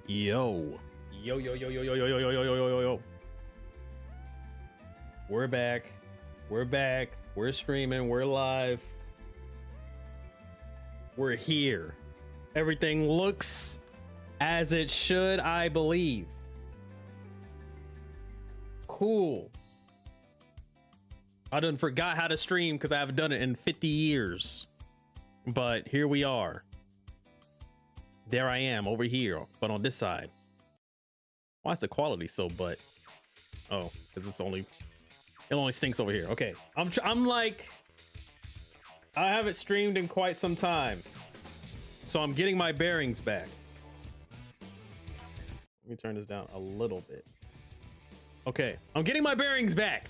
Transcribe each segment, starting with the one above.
Yo. Yo, yo, yo, yo, yo, yo, yo, yo, yo, yo, yo, yo. We're back. We're back. We're streaming. We're live. We're here. Everything looks as it should, I believe. Cool. I done forgot how to stream because I haven't done it in 50 years. But here we are. There I am over here, but on this side. Why is the quality so butt? Oh, because it only stinks over here. Okay, I'm like, I haven't streamed in quite some time, so I'm getting my bearings back. Let me turn this down a little bit. Okay, I'm getting my bearings back.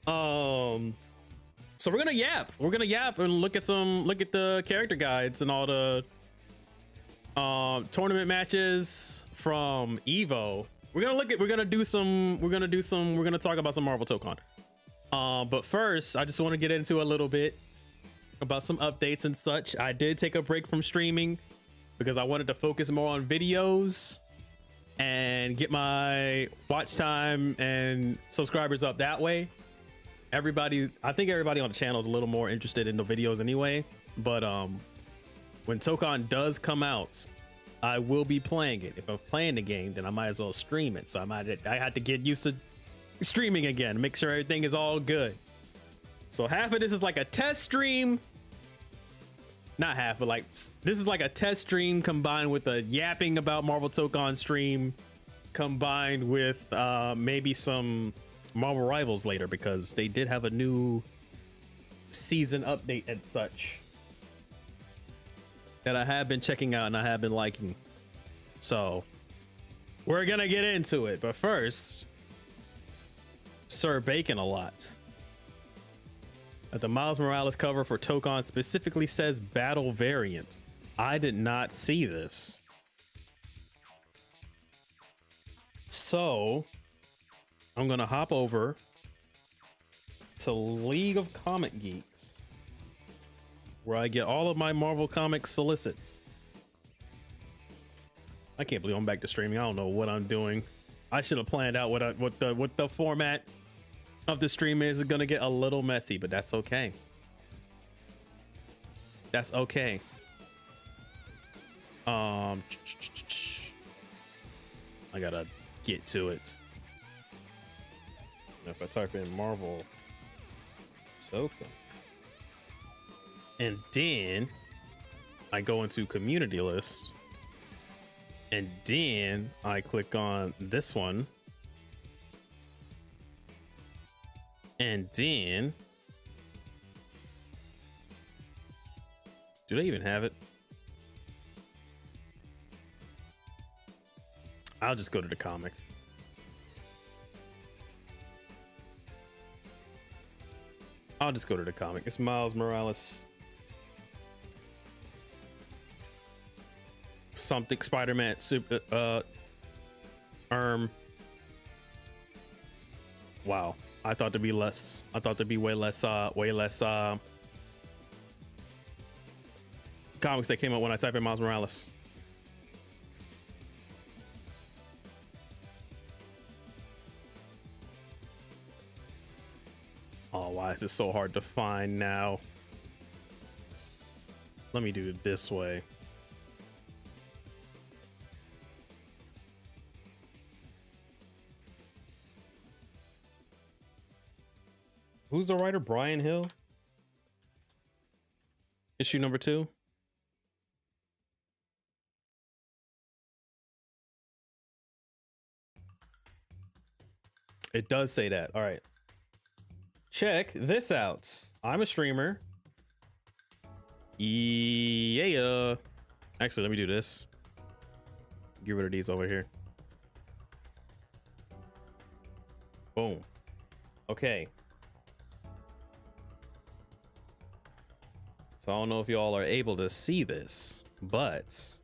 So we're gonna yap. We're gonna yap and look at the character guides and all the tournament matches from Evo. We're gonna talk about some Marvel Tokon. But first, I just want to get into a little bit about some updates and such. I did take a break from streaming because I wanted to focus more on videos and get my watch time and subscribers up that way. I think everybody on the channel is a little more interested in the videos anyway, but when Tokon does come out, I will be playing it. If I'm playing the game, then I might as well stream it. So I had to get used to streaming again, make sure everything is all good. So half of this is like a test stream. Not half, but like this is like a test stream combined with a yapping about Marvel Tokon stream, combined with maybe some Marvel Rivals later, because they did have a new season update and such that I have been checking out and I have been liking. So we're gonna get into it, but first, Sir Bacon a lot. The Miles Morales cover for Tokon specifically says battle variant. I did not see this. So I'm gonna hop over to League of Comic Geeks, where I get all of my Marvel Comics solicits. I can't believe I'm back to streaming. I don't know what I'm doing. I should have planned out what the format of the stream is. It's gonna get a little messy, but that's okay. That's okay. I gotta get to it. If I type in Marvel Tokon and then I go into community list and then I click on this one and then do they even have it? I'll just go to the comic. I'll just go to the comic. It's Miles Morales. Something Spider-Man super wow. I thought there'd be less. I thought there'd be way less comics that came out when I type in Miles Morales. Oh, why is this so hard to find now? Let me do it this way. Who's the writer? Brian Hill? Issue number 2? It does say that. All right. Check this out. I'm a streamer. Yeah. Actually, let me do this. Get rid of these over here. Boom. Okay. So I don't know if y'all are able to see this, but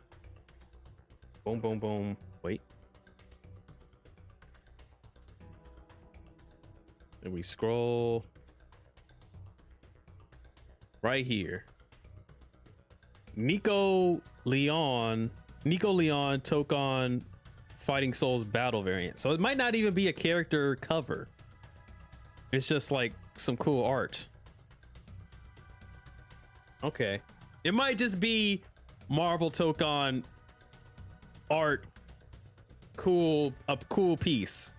boom, boom, boom. Wait. And we scroll right here. Nico Leon Nico Leon Tokon Fighting Souls battle variant. So it might not even be a character cover. It's just like some cool art. Okay. It might just be Marvel Tokon art, a cool piece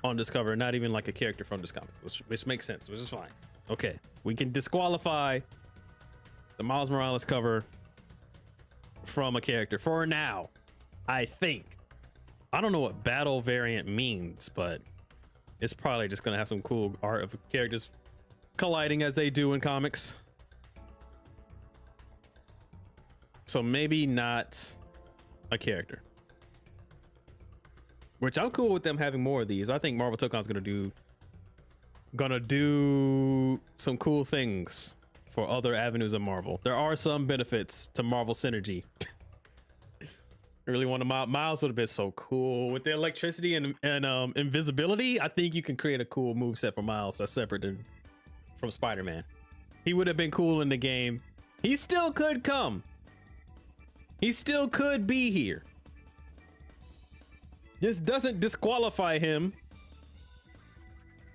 on this cover, not even like a character from this comic, which makes sense, which is fine. Okay, we can disqualify the Miles Morales cover from a character for now, I think. I don't know what battle variant means, but it's probably just gonna have some cool art of characters colliding as they do in comics. So maybe not a character, which I'm cool with them having more of these. I think Marvel Tokon's gonna do some cool things for other avenues of Marvel. There are some benefits to Marvel synergy. I really want to Miles would have been so cool with the electricity and invisibility. I think you can create a cool moveset for Miles that's separate from Spider-Man. He would have been cool in the game. He still could come. He still could be here. This doesn't disqualify him.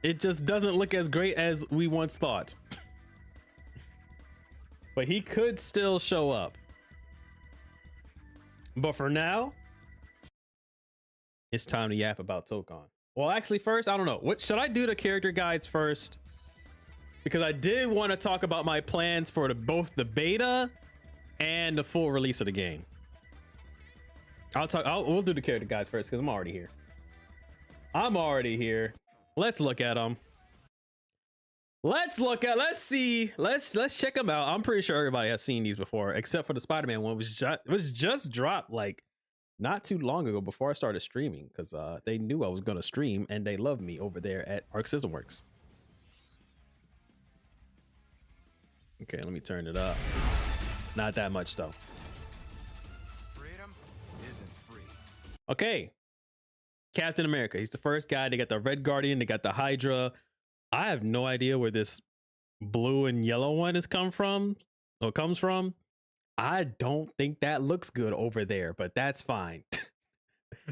It just doesn't look as great as we once thought. But he could still show up. But for now, it's time to yap about Tokon. Well, actually, first, I don't know. What should I do the character guides first? Because I did want to talk about my plans for both the beta and the full release of the game. We'll do the character guides first because I'm already here. Let's look at them. Let's check them out. I'm pretty sure everybody has seen these before, except for the Spider-Man one, which was just dropped like not too long ago before I started streaming, because they knew I was gonna stream and they love me over there at Arc System Works. Okay, let me turn it up. Not that much though. Freedom isn't free. Okay. Captain America. He's the first guy. They got the Red Guardian. They got the Hydra. I have no idea where this blue and yellow one comes from. I don't think that looks good over there, but that's fine.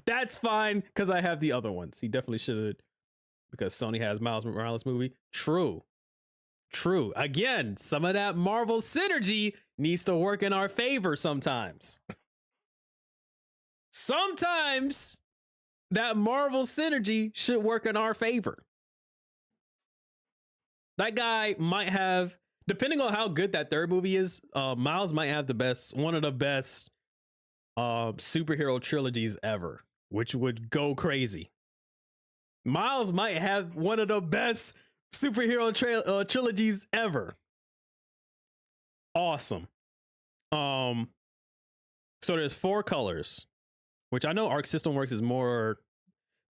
That's fine because I have the other ones. He definitely should, because Sony has Miles Morales movie. True. Again, some of that Marvel synergy needs to work in our favor sometimes. Sometimes that Marvel synergy should work in our favor. That guy might have, depending on how good that third movie is, Miles might have one of the best superhero trilogies ever, which would go crazy. Miles might have one of the best superhero trilogies ever. Awesome. So there's 4 colors, which I know Arc System Works is more.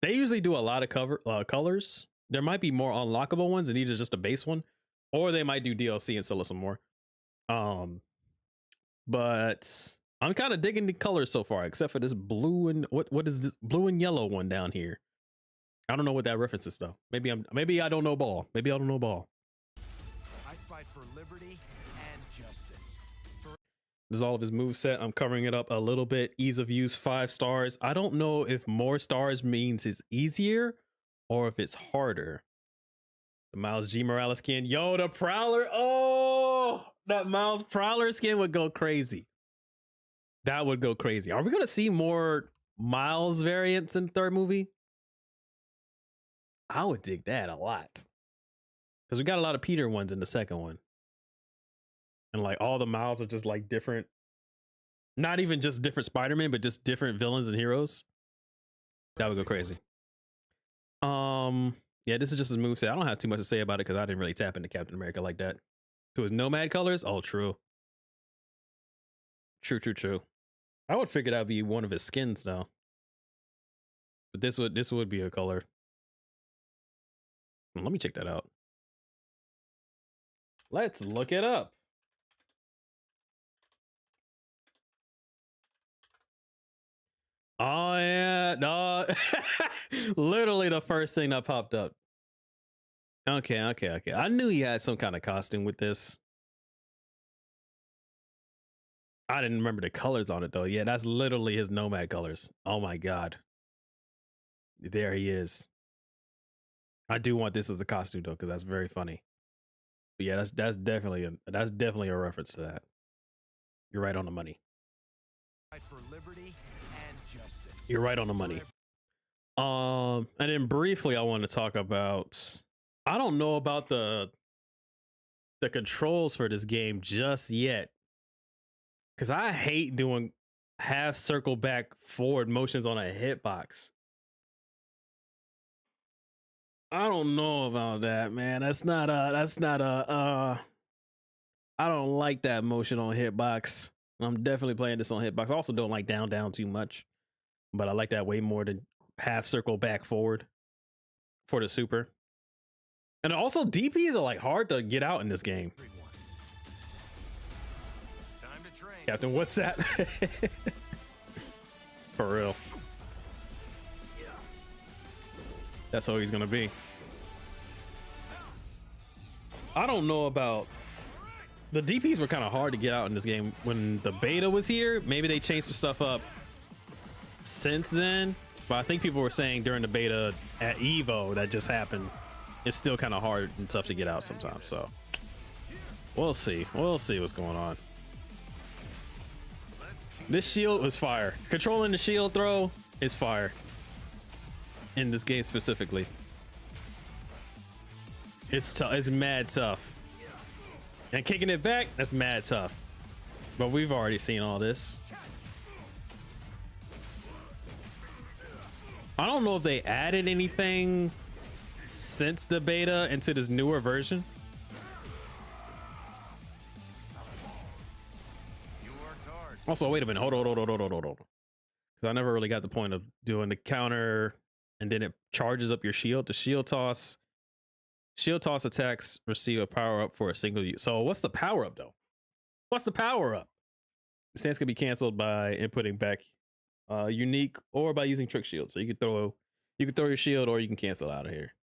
They usually do a lot of colors. There might be more unlockable ones, and either just a base one, or they might do DLC and sell us some more. But I'm kind of digging the colors so far, except for this blue and what is this blue and yellow one down here? I don't know what that reference is though. Maybe I don't know ball. I fight for liberty and justice. This is all of his moveset. I'm covering it up a little bit. Ease of use 5 stars. I don't know if more stars means it's easier or if it's harder. The Miles G Morales skin. Yo, the Prowler. Oh, that Miles Prowler skin would go crazy. That would go crazy. Are we going to see more Miles variants in the third movie? I would dig that a lot. Because we got a lot of Peter ones in the second one. And like all the Miles are just like different. Not even just different Spider-Man, but just different villains and heroes. That would go crazy. Yeah, this is just his moveset. I don't have too much to say about it because I didn't really tap into Captain America like that. To his Nomad colors? Oh, true. True. I would figure that would be one of his skins though. But this would be a color. Let me check that out. Let's look it up. Oh yeah, no. Literally the first thing that popped up. Okay. I knew he had some kind of costume with this. I didn't remember the colors on it though. Yeah, that's literally his Nomad colors. Oh my god. There he is. I do want this as a costume though, because that's very funny. But yeah, that's definitely a reference to that. You're right on the money. For liberty and justice. You're right on the money. And then briefly I want to talk about, I don't know about the controls for this game just yet, because I hate doing half circle back forward motions on a hitbox. I don't know about that, man. That's not a I don't like that motion on hitbox. I'm definitely playing this on hitbox. I also don't like down too much, but I like that way more than half circle back forward for the super. And also DPs are like hard to get out in this game. Time to train. Captain, what's that? For real. That's how he's gonna be. I don't know about the DPs were kind of hard to get out in this game when the beta was here. Maybe they changed some stuff up since then, but I think people were saying during the beta at Evo that just happened, it's still kind of hard and tough to get out sometimes. So we'll see what's going on. This shield was fire. Controlling the shield throw is fire in this game specifically. It's tough. It's mad tough. And kicking it back, that's mad tough. But we've already seen all this. I don't know if they added anything since the beta into this newer version. Also, wait a minute. Hold on. Because I never really got the point of doing the counter and then it charges up your shield. The shield toss attacks receive a power up for a single use. So what's the power up though? What's the power up? The stance can be canceled by inputting back unique or by using trick shield. So you can throw your shield or you can cancel out of here.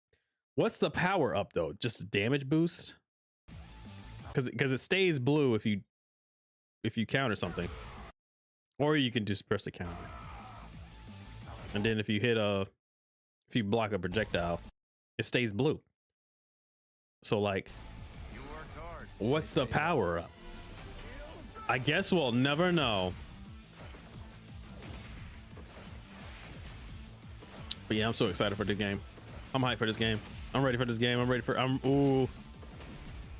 What's the power up though? Just a damage boost? Because it stays blue if you counter something, or you can just press the counter. And then if you block a projectile, it stays blue. So like, what's the power up? I guess we'll never know. But yeah, I'm so excited for the game. I'm hyped for this game. I'm ready for this game.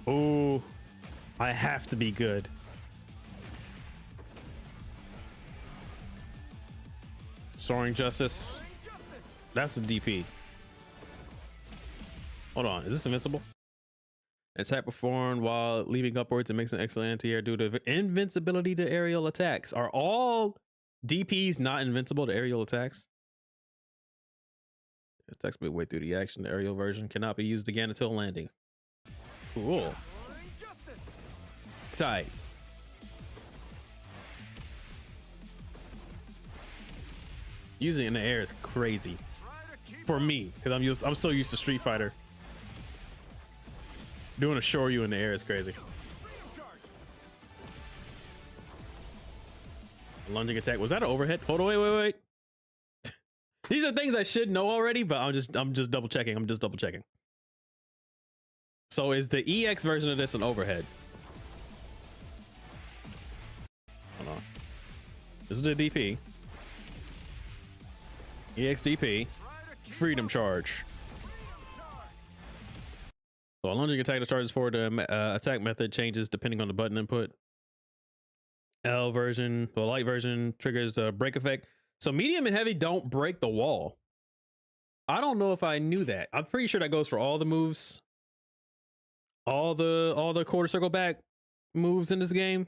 Ooh. I have to be good. Soaring Justice. That's the DP. Hold on, is this invincible? Attack performed while leaping upwards and makes an excellent anti-air due to invincibility to aerial attacks. Are all DPs not invincible to aerial attacks? Attacks midway through the action. The aerial version cannot be used again until landing. Cool. Tight. Using it in the air is crazy for me because I'm so used to Street Fighter. Doing a Shoryu in the air is crazy. Lunging attack. Was that an overhead? Hold on, wait. These are things I should know already, but I'm just double checking. So is the EX version of this an overhead? Hold on. This is the DP. EX DP. Freedom charge. So a lunging attack that charges forward, the attack method changes depending on the button input. L version, the light version triggers the break effect. So medium and heavy don't break the wall. I don't know if I knew that. I'm pretty sure that goes for all the moves. All the quarter circle back moves in this game.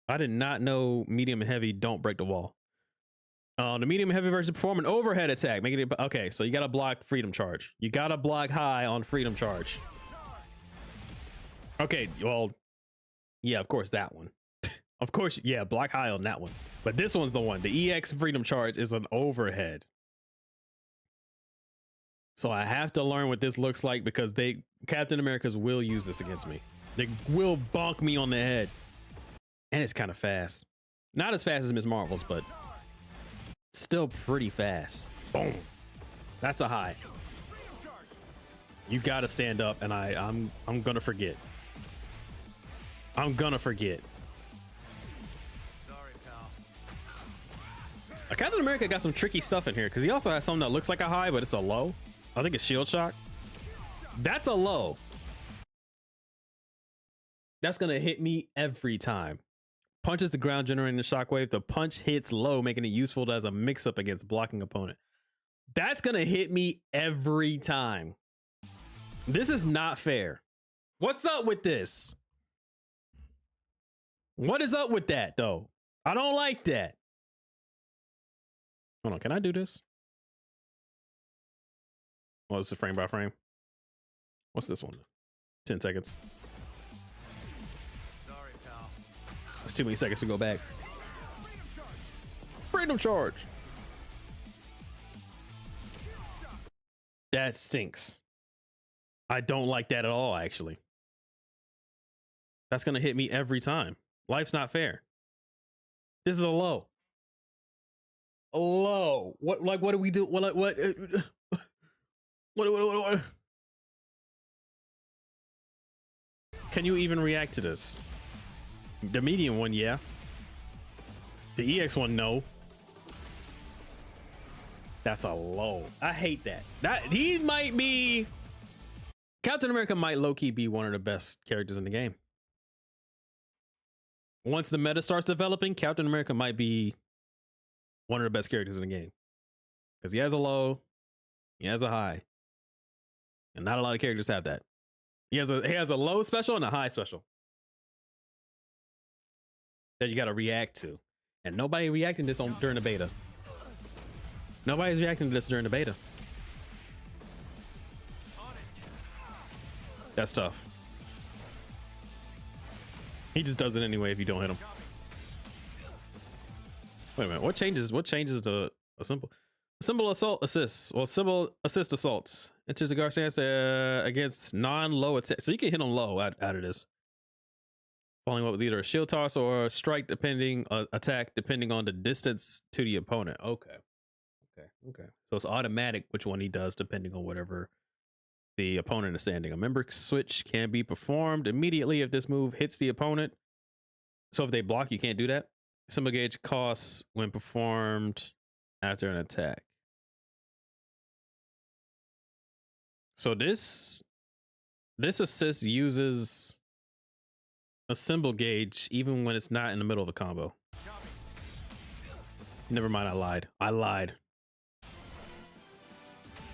I did not know medium and heavy don't break the wall. The medium and heavy version perform an overhead attack. Making it okay, so you gotta block freedom charge. You gotta block high on freedom charge. Okay, well, yeah, of course that one. Of course, yeah, block high on that one. But this one's the one. The EX freedom charge is an overhead. So I have to learn what this looks like because Captain America's will use this against me. They will bonk me on the head. And it's kind of fast. Not as fast as Miss Marvel's, but still pretty fast. Boom. That's a high. You gotta stand up, and I'm gonna forget. I'm gonna forget. Sorry, pal. Captain America got some tricky stuff in here because he also has something that looks like a high, but it's a low. I think it's shield shock. That's a low. That's gonna hit me every time. Punches the ground, generating the shockwave. The punch hits low, making it useful as a mix-up against blocking opponent. That's gonna hit me every time. This is not fair. What's up with this? What is up with that, though? I don't like that. Hold on, can I do this? Well, it's a frame by frame. What's this one? 10 seconds. Sorry, pal. That's too many seconds to go back. Freedom charge. That stinks. I don't like that at all, actually. That's gonna hit me every time. Life's not fair. This is a low. A low. What do we do? What? Can you even react to this? The medium one, yeah. The EX one, no. That's a low. I hate that. He might be. Captain America might low-key be one of the best characters in the game. Once the meta starts developing, Captain America might be one of the best characters in the game. Because he has a low, he has a high. And not a lot of characters have that. He has a low special and a high special that you gotta react to. And nobody reacting to this during the beta. Nobody's reacting to this during the beta. That's tough. He just does it anyway if you don't hit him. Wait a minute. What changes the a simple assault assists? Well, simple assist assaults enters the guard stance against non-low attack, so you can hit them low out of this. Following up with either a shield toss or a strike, attack depending on the distance to the opponent. Okay. So it's automatic which one he does depending on whatever the opponent is standing. A member switch can be performed immediately if this move hits the opponent. So if they block, you can't do that. Symbol gauge costs when performed after an attack. So this assist uses a symbol gauge even when it's not in the middle of a combo. Never mind, I lied.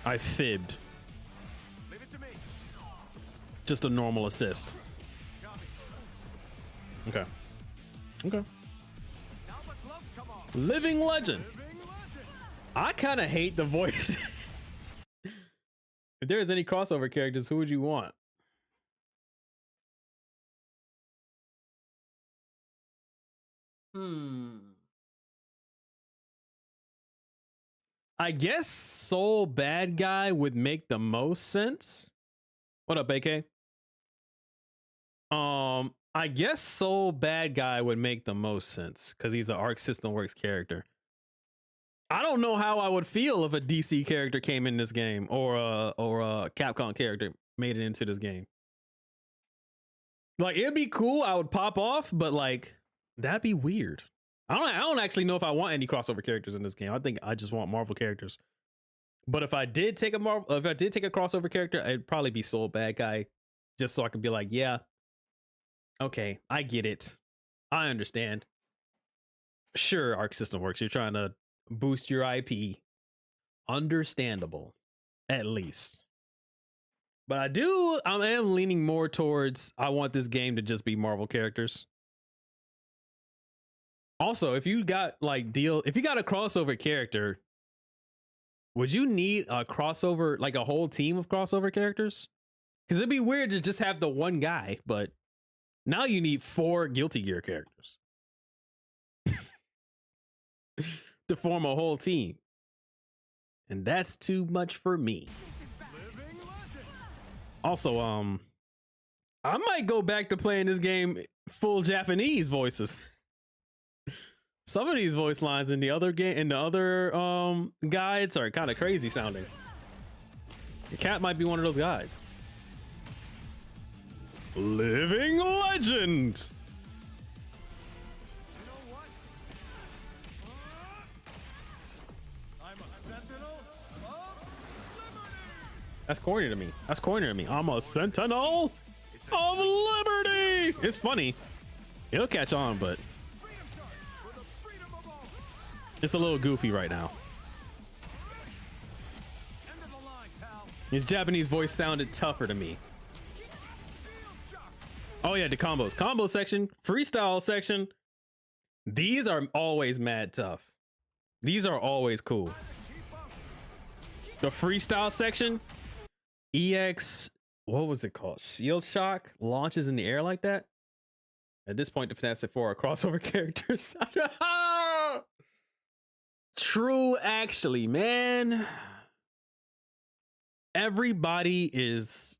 I fibbed. Leave it to me. Just a normal assist. Okay. Now the gloves come off. Living legend. I kind of hate the voices. If there's any crossover characters, who would you want? I guess Soul Bad Guy would make the most sense. What up, AK? I guess Soul Bad Guy would make the most sense because he's an Arc System Works character. I don't know how I would feel if a DC character came in this game or a Capcom character made it into this game. Like, it'd be cool. I would pop off, but like, that'd be weird. I don't actually know if I want any crossover characters in this game. I think I just want Marvel characters. But if I did take a crossover character, it'd probably be Soul Bad Guy, just so I could be like, yeah, okay, I get it. I understand. Sure, Arc System Works. You're trying to boost your IP. Understandable, at least. But I am leaning more towards I want this game to just be Marvel characters. Also, if you got a crossover character, would you need a crossover, like a whole team of crossover characters? Because it'd be weird to just have the one guy, but now you need 4 Guilty Gear characters to form a whole team. And that's too much for me. Also, I might go back to playing this game full Japanese voices. Some of these voice lines in the other game, in the other guides, are kind of crazy sounding. The cat might be one of those guys. Living legend. You know what? I'm a sentinel of liberty. That's corny to me. That's corny to me. I'm a sentinel of liberty. It's funny. It'll catch on, but Freedom charge for the freedom of all. it's a little goofy right now. End of the line, pal. His Japanese voice sounded tougher to me. Shield shock. Oh yeah, the combos. Combo section, freestyle section. These are always mad tough. These are always cool. Keep up. The freestyle section, EX, what was it called? Shield shock launches in the air like that. At this point, the Fantastic Four are crossover characters. True, actually, man. Everybody is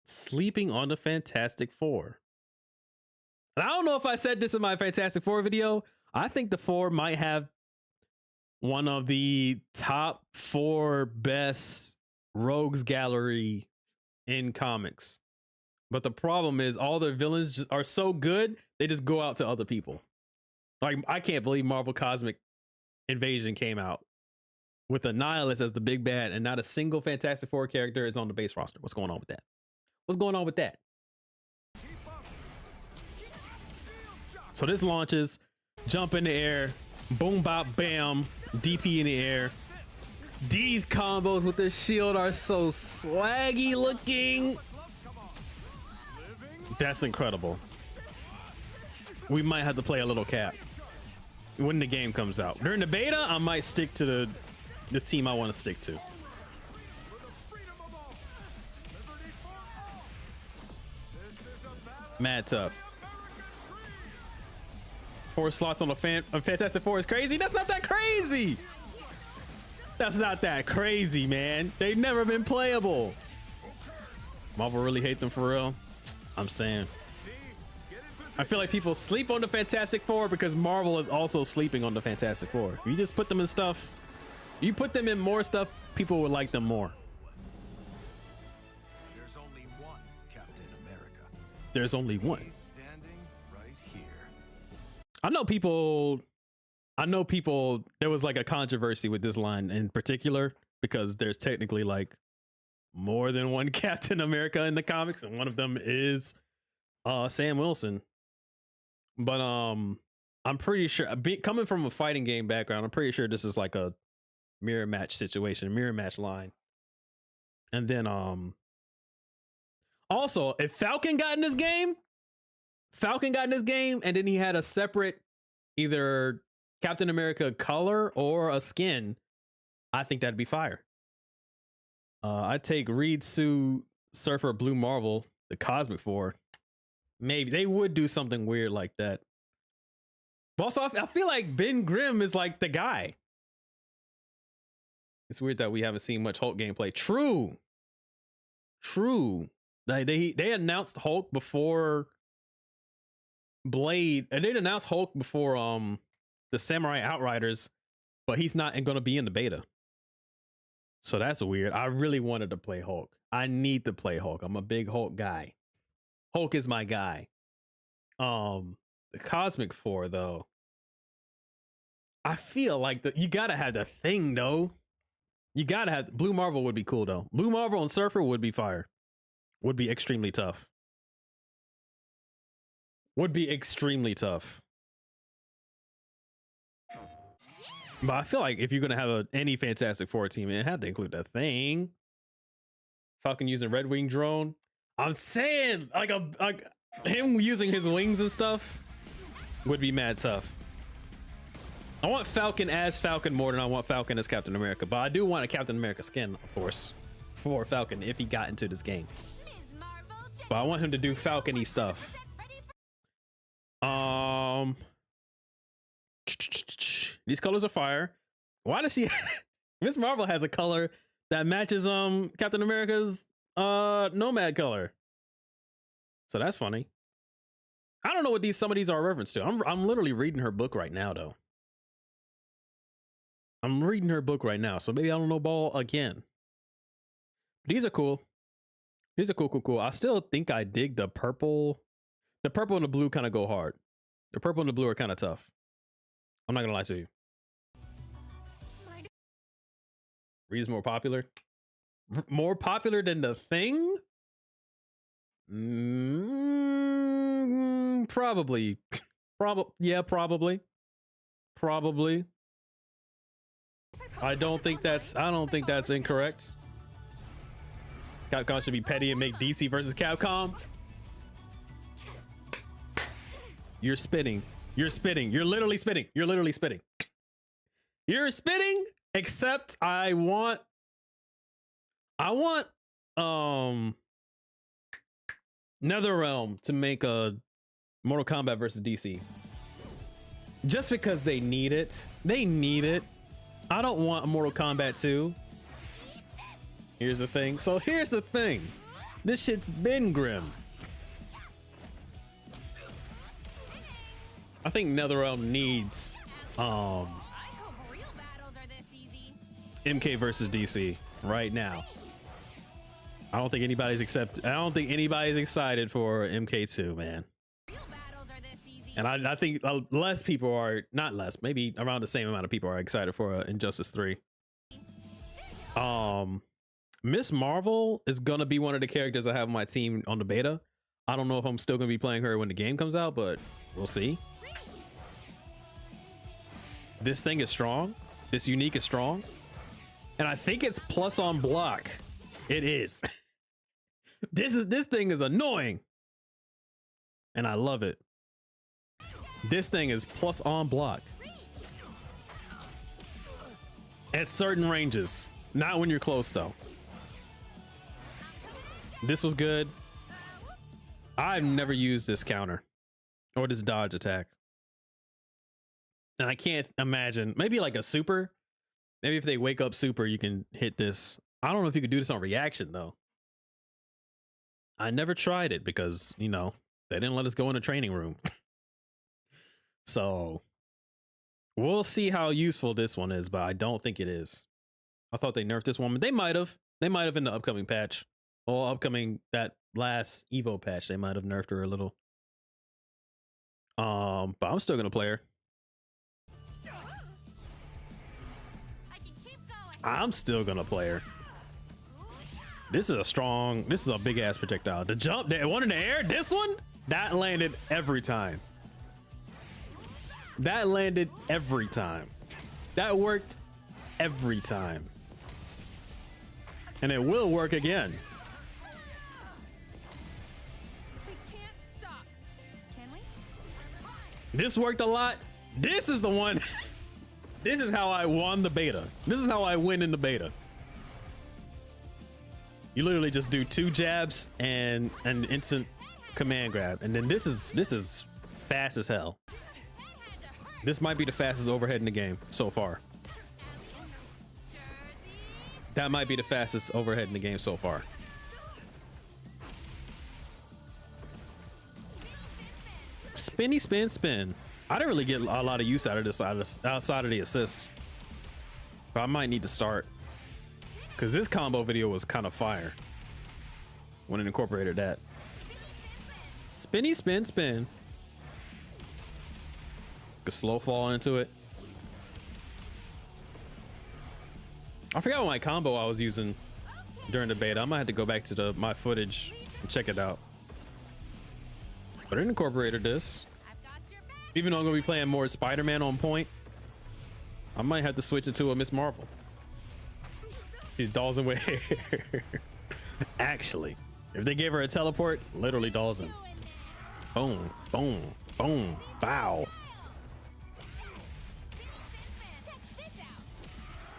sleeping on the Fantastic Four. And I don't know if I said this in my Fantastic Four video. I think the Four might have one of the top 4 best rogues gallery in comics. But the problem is all the villains just are so good, they just go out to other people. Like, I can't believe Marvel Cosmic Invasion came out with Annihilus as the big bad and not a single Fantastic Four character is on the base roster. What's going on with that? What's going on with that? Keep up. Shield shock. So this launches, jump in the air, boom, bop, bam, DP in the air. These combos with the shield are so swaggy looking. Gloves come on. Living. That's incredible. We might have to play a little cap when the game comes out. During the beta, I might stick to the team I want to stick to. For the freedom of all. Liberty for all. This is a battle. Mad tough. The American dream. 4 slots on a Fantastic Four is crazy. That's not that crazy. That's not that crazy, man. They've never been playable. Marvel really hate them for real. I'm saying. Team, get in position. I feel like people sleep on the Fantastic Four because Marvel is also sleeping on the Fantastic Four. You just put them in stuff. You put them in more stuff, people would like them more. There's only one Captain America. There's only one. He's standing right here. I know people, there was like a controversy with this line in particular because there's technically like more than one Captain America in the comics, and one of them is Sam Wilson. But I'm pretty sure, coming from a fighting game background, I'm pretty sure this is like a mirror match situation, mirror match line. And then also, if Falcon got in this game, and then he had a separate either Captain America color or a skin, I think that'd be fire. I'd take Reed, Sue, Surfer, Blue Marvel, the Cosmic Four. Maybe they would do something weird like that. But also, I feel like Ben Grimm is like the guy. It's weird that we haven't seen much Hulk gameplay. True. Like they announced Hulk before Blade, and they announced Hulk before the Samurai Outriders, but he's not going to be in the beta. So that's weird. I really wanted to play Hulk. I need to play Hulk. I'm a big Hulk guy. Hulk is my guy. The Cosmic Four, though, I feel like you gotta have the Thing, though. You gotta have Blue Marvel would be cool though. Blue Marvel and Surfer would be fire. Would be extremely tough. Would be extremely tough. But I feel like if you're gonna have any Fantastic Four team, it had to include that Thing. Falcon using Red Wing drone. I'm saying like him using his wings and stuff would be mad tough. I want Falcon as Falcon more than I want Falcon as Captain America, but I do want a Captain America skin, of course, for Falcon if he got into this game. But I want him to do Falcon-y stuff. These colors are fire. Why does she Miss Marvel has a color that matches Captain America's Nomad color. So that's funny. I don't know what some of these are a reference to. I'm literally reading her book right now, though. I'm reading her book right now, so maybe I don't know ball again. These are cool. These are cool. I still think I dig the purple. The purple and the blue kind of go hard. The purple and the blue are kind of tough. I'm not gonna lie to you. Reed's more popular. More popular than the thing? Probably. Yeah, probably. I don't think that's incorrect. Capcom should be petty and make DC versus Capcom. You're spitting. You're literally spitting. You're spitting, except I want NetherRealm to make a Mortal Kombat versus DC. Just because they need it. I don't want a Mortal Kombat 2. Here's the thing. This shit's been grim. I think NetherRealm needs MK versus DC right now. I don't think anybody's excited for MK2, man. And I think less people are, not less, maybe around the same amount of people are excited for Injustice 3. Miss Marvel is gonna be one of the characters I have on my team on the beta. I don't know if I'm still gonna be playing her when the game comes out, but we'll see. This thing is strong. This unique is strong. And I think it's plus on block. It is. This thing is annoying. And I love it. This thing is plus on block. At certain ranges. Not when you're close though. This was good. I've never used this counter or this dodge attack. And I can't imagine, maybe like a super. Maybe if they wake up super, you can hit this. I don't know if you could do this on reaction though. I never tried it because, you know, they didn't let us go in the training room. So we'll see how useful this one is, but I don't think it is. I thought they nerfed this one. They might have in the upcoming patch. Or that last Evo patch, they might have nerfed her a little. But I'm still gonna play her. I'm still gonna play her. This is a big ass projectile. The jump, that one in the air, this one, that landed every time. That worked every time. And it will work again. This worked a lot. This is the one. This is how I won the beta. This is how I win in the beta. You literally just do 2 jabs and an instant command grab. And then this is fast as hell. This might be the fastest overhead in the game so far. That might be the fastest overhead in the game so far. Spinny spin spin. I didn't really get a lot of use out of this outside of the assists. But I might need to start. Because this combo video was kind of fire when it incorporated that. Spinny spin spin. A slow fall into it. I forgot what my combo I was using during the beta. I might have to go back to my footage and check it out. But it incorporated this. Even though I'm gonna be playing more Spider-Man on point, I might have to switch it to a Miss Marvel. She's dolls in with hair. Actually, if they gave her a teleport, literally dolls in. Boom, boom, boom, bow.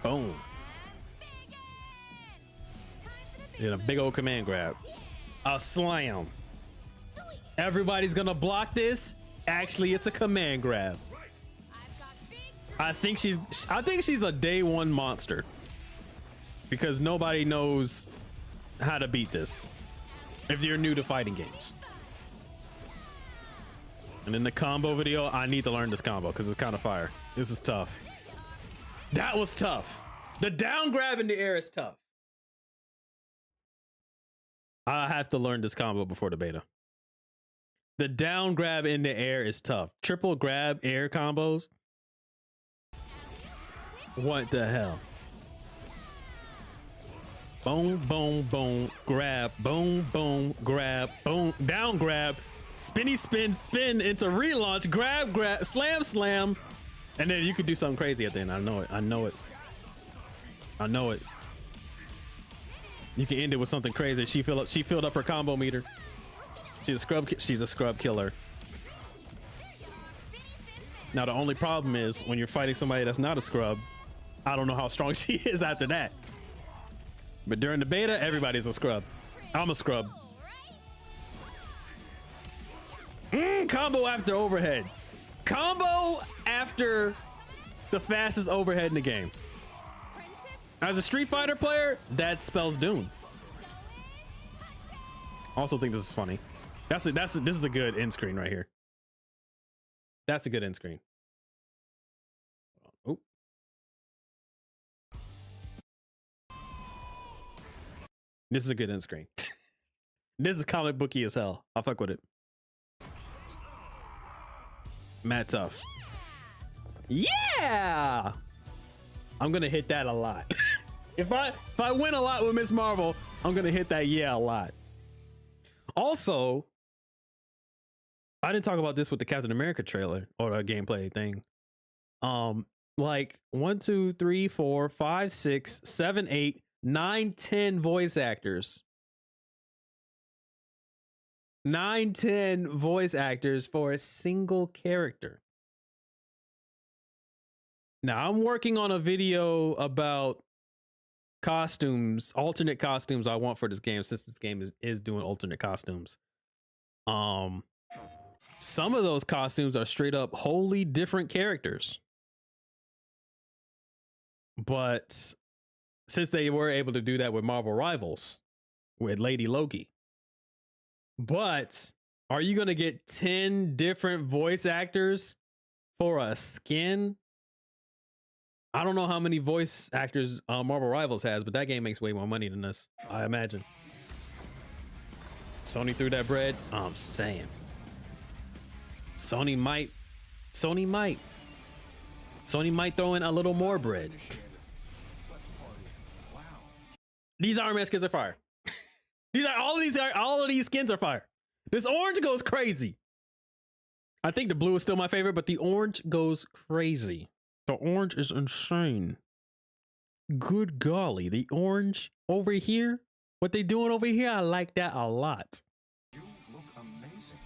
Boom. And a big old command grab. A slam. Everybody's gonna block this. Actually, it's a command grab. I think she's a day 1 monster. Because nobody knows how to beat this. If you're new to fighting games. And in the combo video, I need to learn this combo because it's kind of fire. This is tough. That was tough. The down grab in the air is tough. I have to learn this combo before the beta. The down grab in the air is tough. Triple grab air combos. What the hell? Boom, boom, boom, grab, boom, boom, grab, boom, down grab, spinny spin, spin into relaunch, grab, grab, slam, slam. And then you could do something crazy at the end. I know it. I know it. I know it. You can end it with something crazy. She filled up her combo meter. She's a scrub killer. Now the only problem is when you're fighting somebody that's not a scrub, I don't know how strong she is after that. But during the beta, everybody's a scrub. I'm a scrub. Combo after overhead. Combo after the fastest overhead in the game. As a Street Fighter player, that spells doom. Also think this is funny. This is a good end screen right here. That's a good end screen. Oh. This is a good end screen. This is comic booky as hell. I'll fuck with it. Mad tough. Yeah! I'm gonna hit that a lot. if I win a lot with Miss Marvel, I'm gonna hit that yeah a lot. Also, I didn't talk about this with the Captain America trailer or the gameplay thing. Like 1, 2, 3, 4, 5, 6, 7, 8, 9, 10 voice actors. 9, 10 voice actors for a single character. Now I'm working on a video about costumes, alternate costumes I want for this game, since this game is doing alternate costumes. Some of those costumes are straight up wholly different characters. But since they were able to do that with Marvel Rivals, with Lady Loki. But are you going to get 10 different voice actors for a skin? I don't know how many voice actors Marvel Rivals has, but that game makes way more money than this, I imagine. Sony threw that bread. I'm saying. Sony might throw in a little more bread. These Iron Man skins are fire. All of these skins are fire. This orange goes crazy. I think the blue is still my favorite, but the orange goes crazy. The orange is insane. Good golly, the orange over here, what they doing over here, I like that a lot. You look amazing.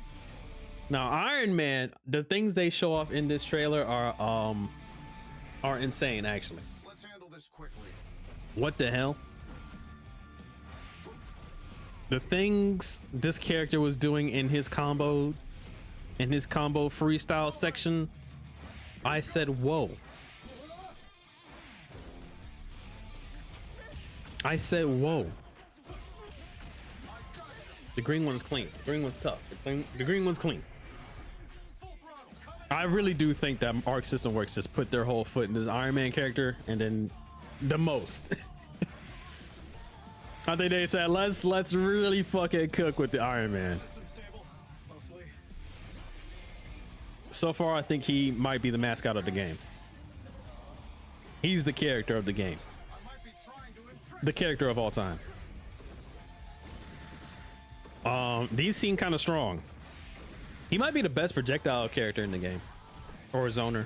Now, Iron Man, the things they show off in this trailer are insane, actually. Let's handle this quickly. What the hell? The things this character was doing in his combo freestyle section, I said, whoa. I said, whoa. The green one's clean. The green one's tough. The green one's clean. I really do think that Arc System Works just put their whole foot in this Iron Man character, and then the most. I think they said, let's really fucking cook with the Iron Man. So far, I think he might be the mascot of the game. He's the character of the game. The character of all time. These seem kind of strong. He might be the best projectile character in the game, or zoner,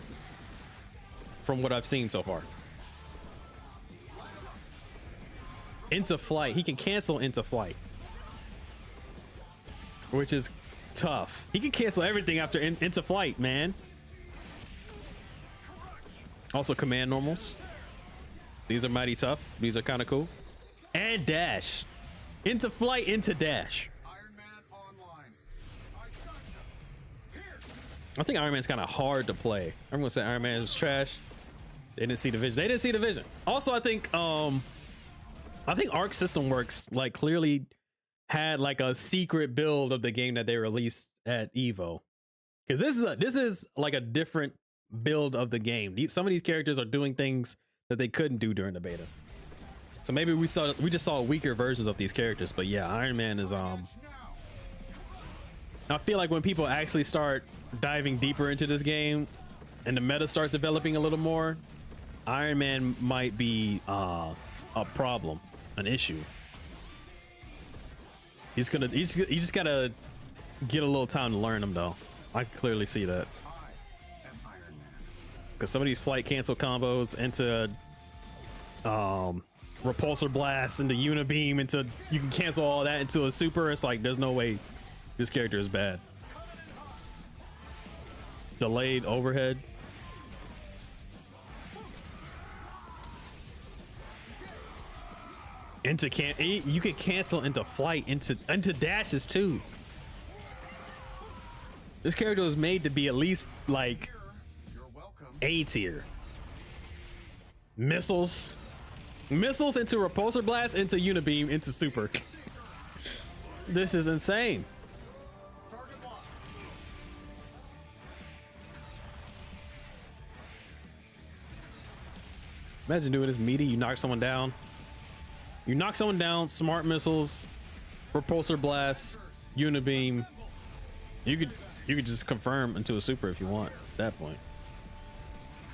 from what I've seen so far. Into flight, he can cancel into flight, which is tough. He can cancel everything after into flight, man. Also command normals. These are mighty tough. These are kind of cool. And dash. Into flight, into dash. Iron Man online. I think Iron Man's kind of hard to play. I'm gonna say Iron Man is trash. They didn't see the vision. They didn't see the vision. Also, I think Arc System Works like clearly had like a secret build of the game that they released at Evo, because this is like a different build of the game. Some of these characters are doing things that they couldn't do during the beta. So maybe we just saw weaker versions of these characters. But yeah, Iron Man is I feel like when people actually start diving deeper into this game and the meta starts developing a little more, Iron Man might be a problem, an issue. You just gotta get a little time to learn him though. I can clearly see that. Because some of these flight cancel combos into repulsor blast, into unibeam, into you can cancel all that into a super. It's like there's no way this character is bad. Delayed overhead. You could cancel into flight, into dashes too. This character was made to be at least like A tier. Missiles into repulsor blast, into unibeam, into super. This is insane. Imagine doing this meaty. You knock someone down. Smart missiles, repulsor blast, unibeam. You could just confirm into a super if you want at that point.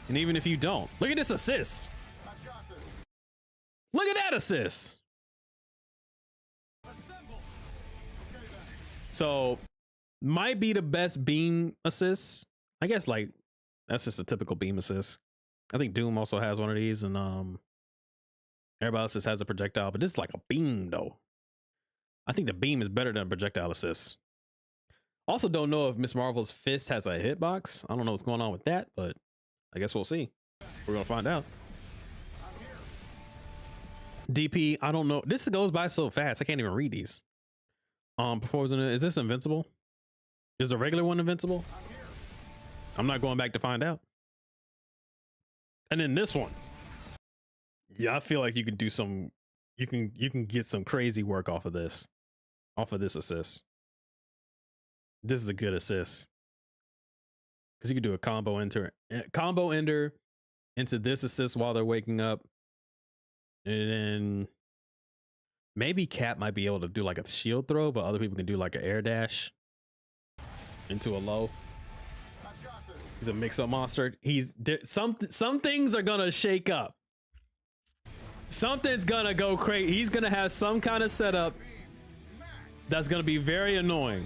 And even if you don't, look at this assist. Look at that assist. So might be the best beam assist. I guess like that's just a typical beam assist. I think Doom also has one of these, and everybody else just has a projectile, but this is like a beam though. I think the beam is better than a projectile assist. Also don't know if Miss Marvel's fist has a hitbox. I don't know what's going on with that, but I guess we'll see. We're gonna find out. DP, I don't know. This goes by so fast. I can't even read these. Is this invincible? Is the regular one invincible? I'm not going back to find out. And then this one. Yeah, I feel like you can do some, you can get some crazy work off of this assist. This is a good assist. Because you can do a combo ender into this assist while they're waking up. And then maybe Cap might be able to do like a shield throw, but other people can do like an air dash into a low. He's a mix-up monster. Some things are gonna shake up. Something's gonna go crazy. He's gonna have some kind of setup that's gonna be very annoying.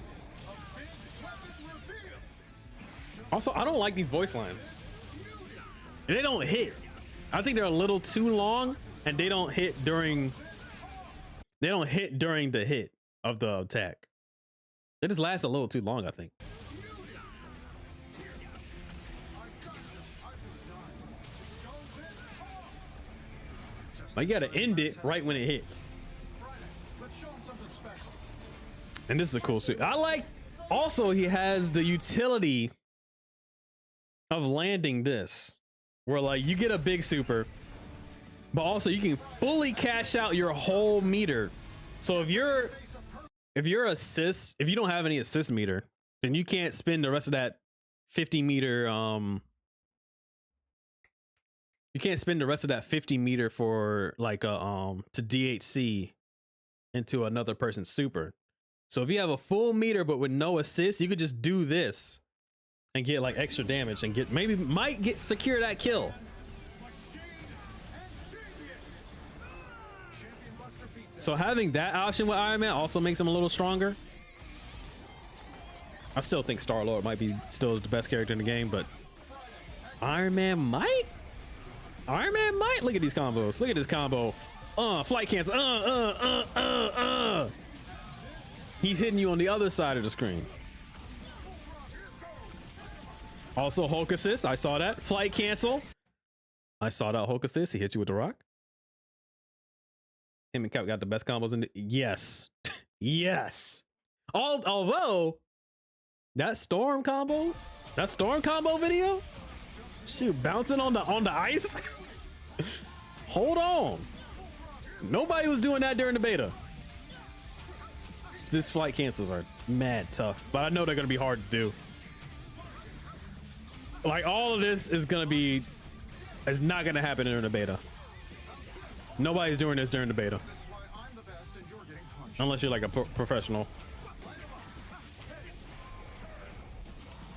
Also, I don't like these voice lines. They don't hit. I think they're a little too long, and they don't hit during the hit of the attack. They just last a little too long, I think. Like you gotta end it right when it hits. And this is a cool suit. I like, also he has the utility of landing this, where like you get a big super, but also you can fully cash out your whole meter. So if you don't have any assist meter, then you can't spend the rest of that 50 meter you can't spend the rest of that 50 meter for like a to DHC into another person's super. So if you have a full meter but with no assist, you could just do this and get like extra damage and might secure that kill. So having that option with Iron Man also makes him a little stronger. I still think Star-Lord might be still the best character in the game, but Iron Man might. Look at these combos. Look at this combo. Flight cancel. He's hitting you on the other side of the screen. Also Hulk assist. I saw that. Flight cancel. I saw that Hulk assist. He hit you with the rock. Him and Cap got the best combos in the, yes. Yes. Although that storm combo video, shoot, bouncing on the ice. Hold on. Nobody was doing that during the beta. This flight cancels are mad tough, but I know they're gonna be hard to do. Like all of this is not gonna happen during the beta. Nobody's doing this during the beta. Unless you're like a professional.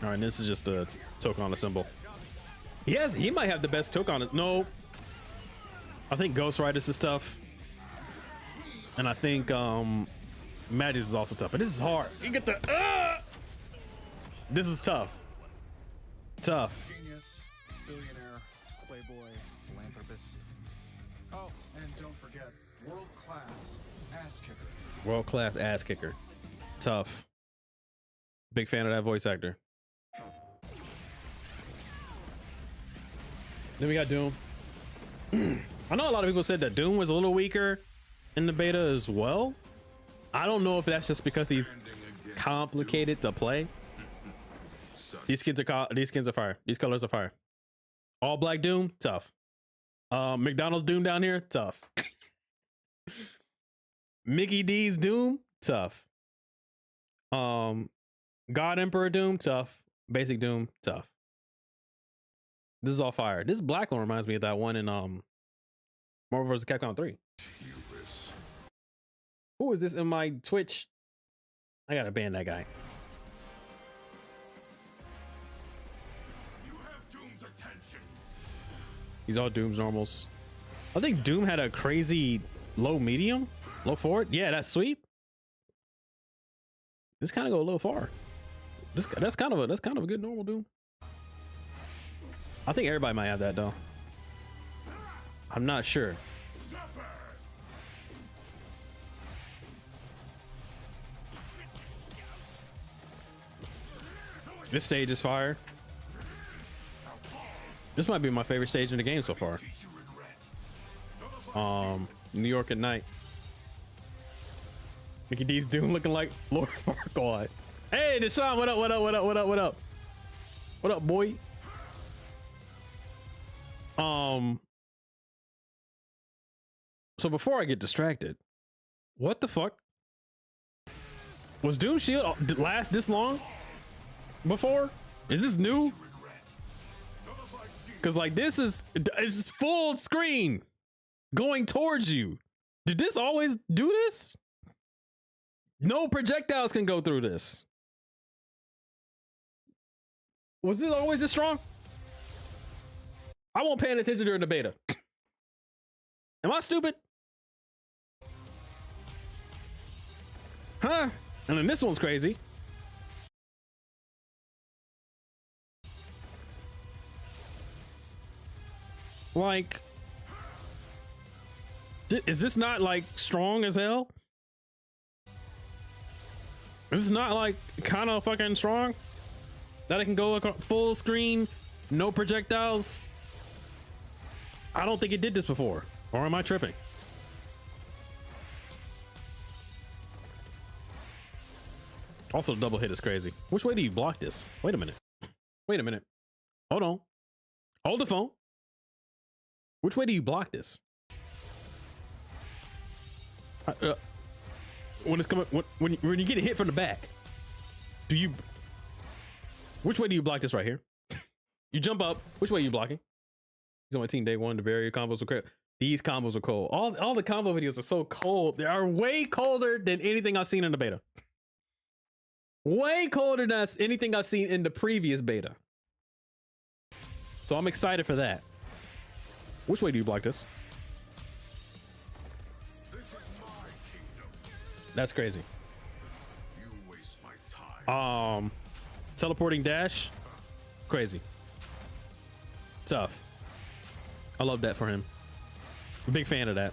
All right, this is just a Tokon symbol. He might have the best Tokon. No, I think Ghost Rider's is tough, and I think Magic's is also tough. But this is hard. You get the. This is tough. Tough. Genius, billionaire, playboy, philanthropist. Oh, and don't forget, world-class ass kicker. World-class ass kicker. Tough. Big fan of that voice actor. Then we got Doom. I know a lot of people said that Doom was a little weaker in the beta as well. I don't know if that's just because he's complicated to play. These skins are fire. These colors are fire. All black Doom, tough. McDonald's Doom down here, tough. Mickey D's Doom, tough. God Emperor Doom, tough. Basic Doom, tough. This is all fire. This black one reminds me of that one in Marvel vs. Capcom 3. Who is this in my Twitch? I gotta ban that guy. You have Doom's attention. These all Doom's normals. I think Doom had a crazy low medium, low forward. Yeah, that sweep. This kind of go a little far. That's kind of a good normal Doom. I think everybody might have that though. I'm not sure. This stage is fire. This might be my favorite stage in the game so far. New York at night. Mickey D's Doom looking like Lord Farquaad. Hey, Deshaun, what up? What up? What up? What up? What up? What up, boy? So before I get distracted, what the fuck? Was Doom Shield last this long before? Is this new? Cause like this is full screen going towards you. Did this always do this? No projectiles can go through this. Was this always this strong? I won't pay attention during the beta. Am I stupid? Huh? And then this one's crazy. Like, is this not like strong as hell? Is this not like kind of fucking strong? That it can go like full screen, no projectiles? I don't think it did this before. Or am I tripping? Also, double hit is crazy. Which way do you block this? Wait a minute. Wait a minute. Hold on. Hold the phone. Which way do you block this? When it's coming, when you get hit from the back, do you? Which way do you block this right here? You jump up. Which way are you blocking? He's on my team day one. The barrier combos were cold. These combos are cold. All the combo videos are so cold. They are way colder than anything I've seen in the beta. Way colder than anything I've seen in the previous beta. So I'm excited for that. Which way do you block this? That's crazy. You waste my time. Teleporting dash, crazy. Tough. I love that for him. Big fan of that.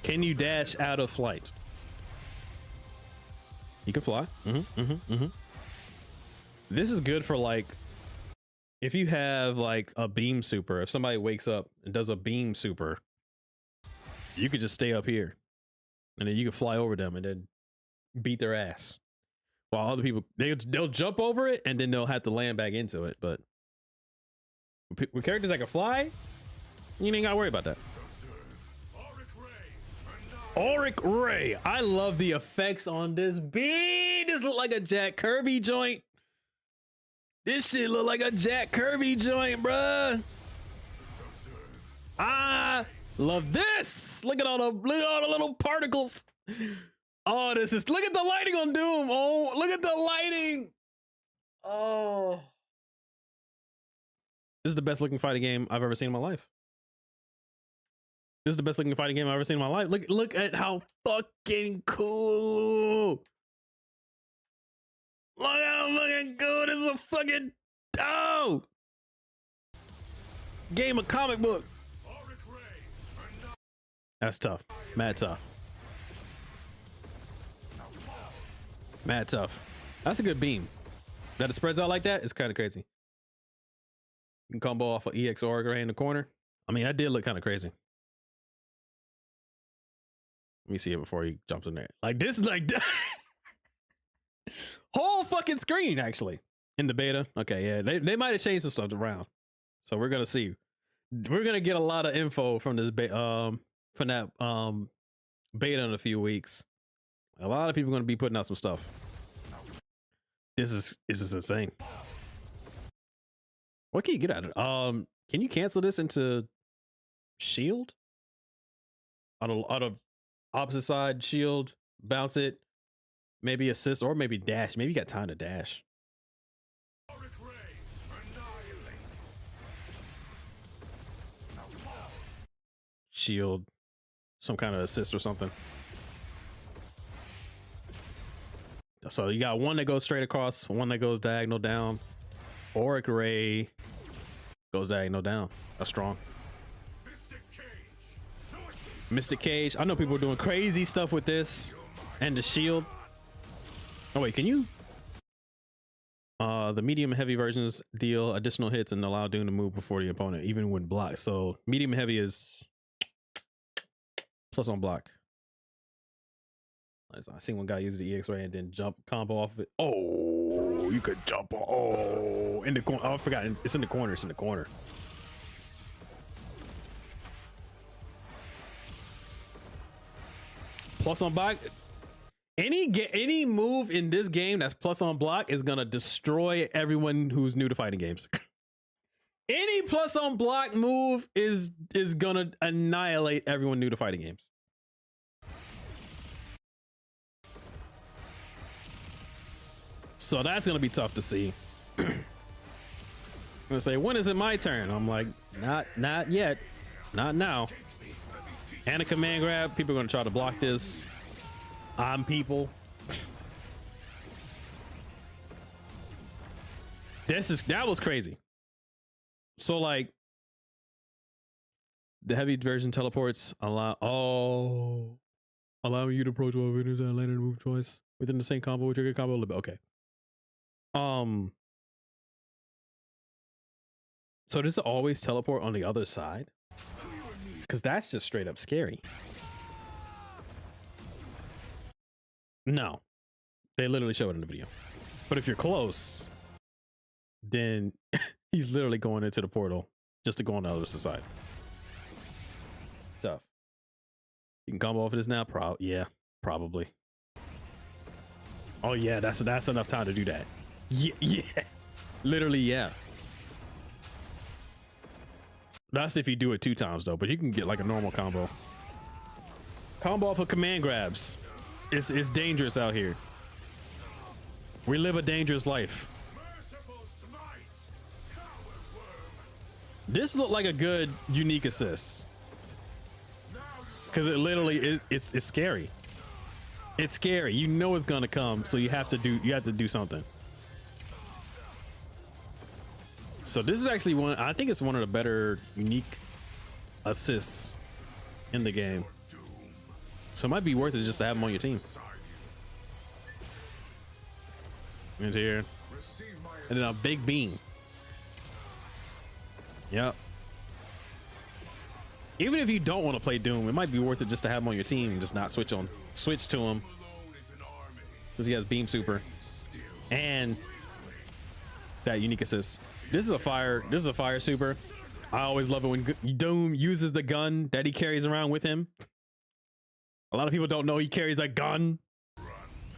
Can you dash out of flight? You can fly. This is good for like, if you have like a beam super, if somebody wakes up and does a beam super, you could just stay up here and then you can fly over them and then beat their ass. While other people, they'll jump over it and then they'll have to land back into it. But with characters that can fly, you ain't gotta worry about that. Auric Ray. I love the effects on this beat. This look like a Jack Kirby joint. This shit look like a Jack Kirby joint, bruh. I love this. Look at all the little particles. Oh, this is, look at the lighting on Doom. Oh, look at the lighting. Oh. This is the best looking fighting game I've ever seen in my life. This is the best looking fighting game I've ever seen in my life. Look at how fucking cool. Look how fucking cool. This is a fucking dope game of comic book. That's tough. Mad tough. Mad tough. That's a good beam. That it spreads out like that is kind of crazy. You can combo off of EX Auric Ray in the corner. I mean, that did look kind of crazy. Let me see it before he jumps in there. Like this is like whole fucking screen actually in the beta. Okay, yeah, they might have changed some stuff around. So we're gonna see. We're gonna get a lot of info from this from that beta in a few weeks. A lot of people are gonna be putting out some stuff. This is insane. What can you get out of it? Can you cancel this into shield? Out of opposite side shield, bounce it, maybe assist, or maybe dash. Maybe you got time to dash. Shield, some kind of assist or something. So you got one that goes straight across, one that goes diagonal down. Auric Ray goes diagonal down. That's strong. Mystic Cage. I know people are doing crazy stuff with this and the shield. Oh wait, can you? The medium and heavy versions deal additional hits and allow Doom to move before the opponent, even when blocked. So medium and heavy is plus on block. I seen one guy use the EX Ray and then jump combo off of it. Oh, you could jump. Oh, in the corner. Oh, I forgot. It's in the corner. It's in the corner. Plus on block. Any move in this game that's plus on block is gonna destroy everyone who's new to fighting games. Any plus on block move is gonna annihilate everyone new to fighting games. So that's gonna be tough to see. I'm gonna say, when is it my turn? I'm like, not yet, not now. And a command grab. People are gonna try to block this. I'm people. That was crazy. So like, the heavy version teleports allowing you to approach while winners and landed move choice within the same combo with trigger combo. Okay. So does it always teleport on the other side? Because that's just straight up scary. No, they literally show it in the video. But if you're close, then he's literally going into the portal just to go on the other side. Tough. You can combo off of this now? Yeah, probably. Oh yeah, that's enough time to do that. Yeah. Literally, yeah. That's if you do it 2 times though, but you can get like a normal combo. Combo off of command grabs. It's dangerous out here. We live a dangerous life. This looked like a good unique assist. Cause it literally it's scary. It's scary. You know it's gonna come, so you have to do something. So this is actually I think it's one of the better unique assists in the game. So it might be worth it just to have them on your team. Into here. And then a big beam. Yep. Even if you don't want to play Doom, it might be worth it just to have him on your team and just not switch to him. Since he has beam super. And that unique assist. This is a fire super. I always love it when Doom uses the gun that he carries around with him. A lot of people don't know he carries a gun.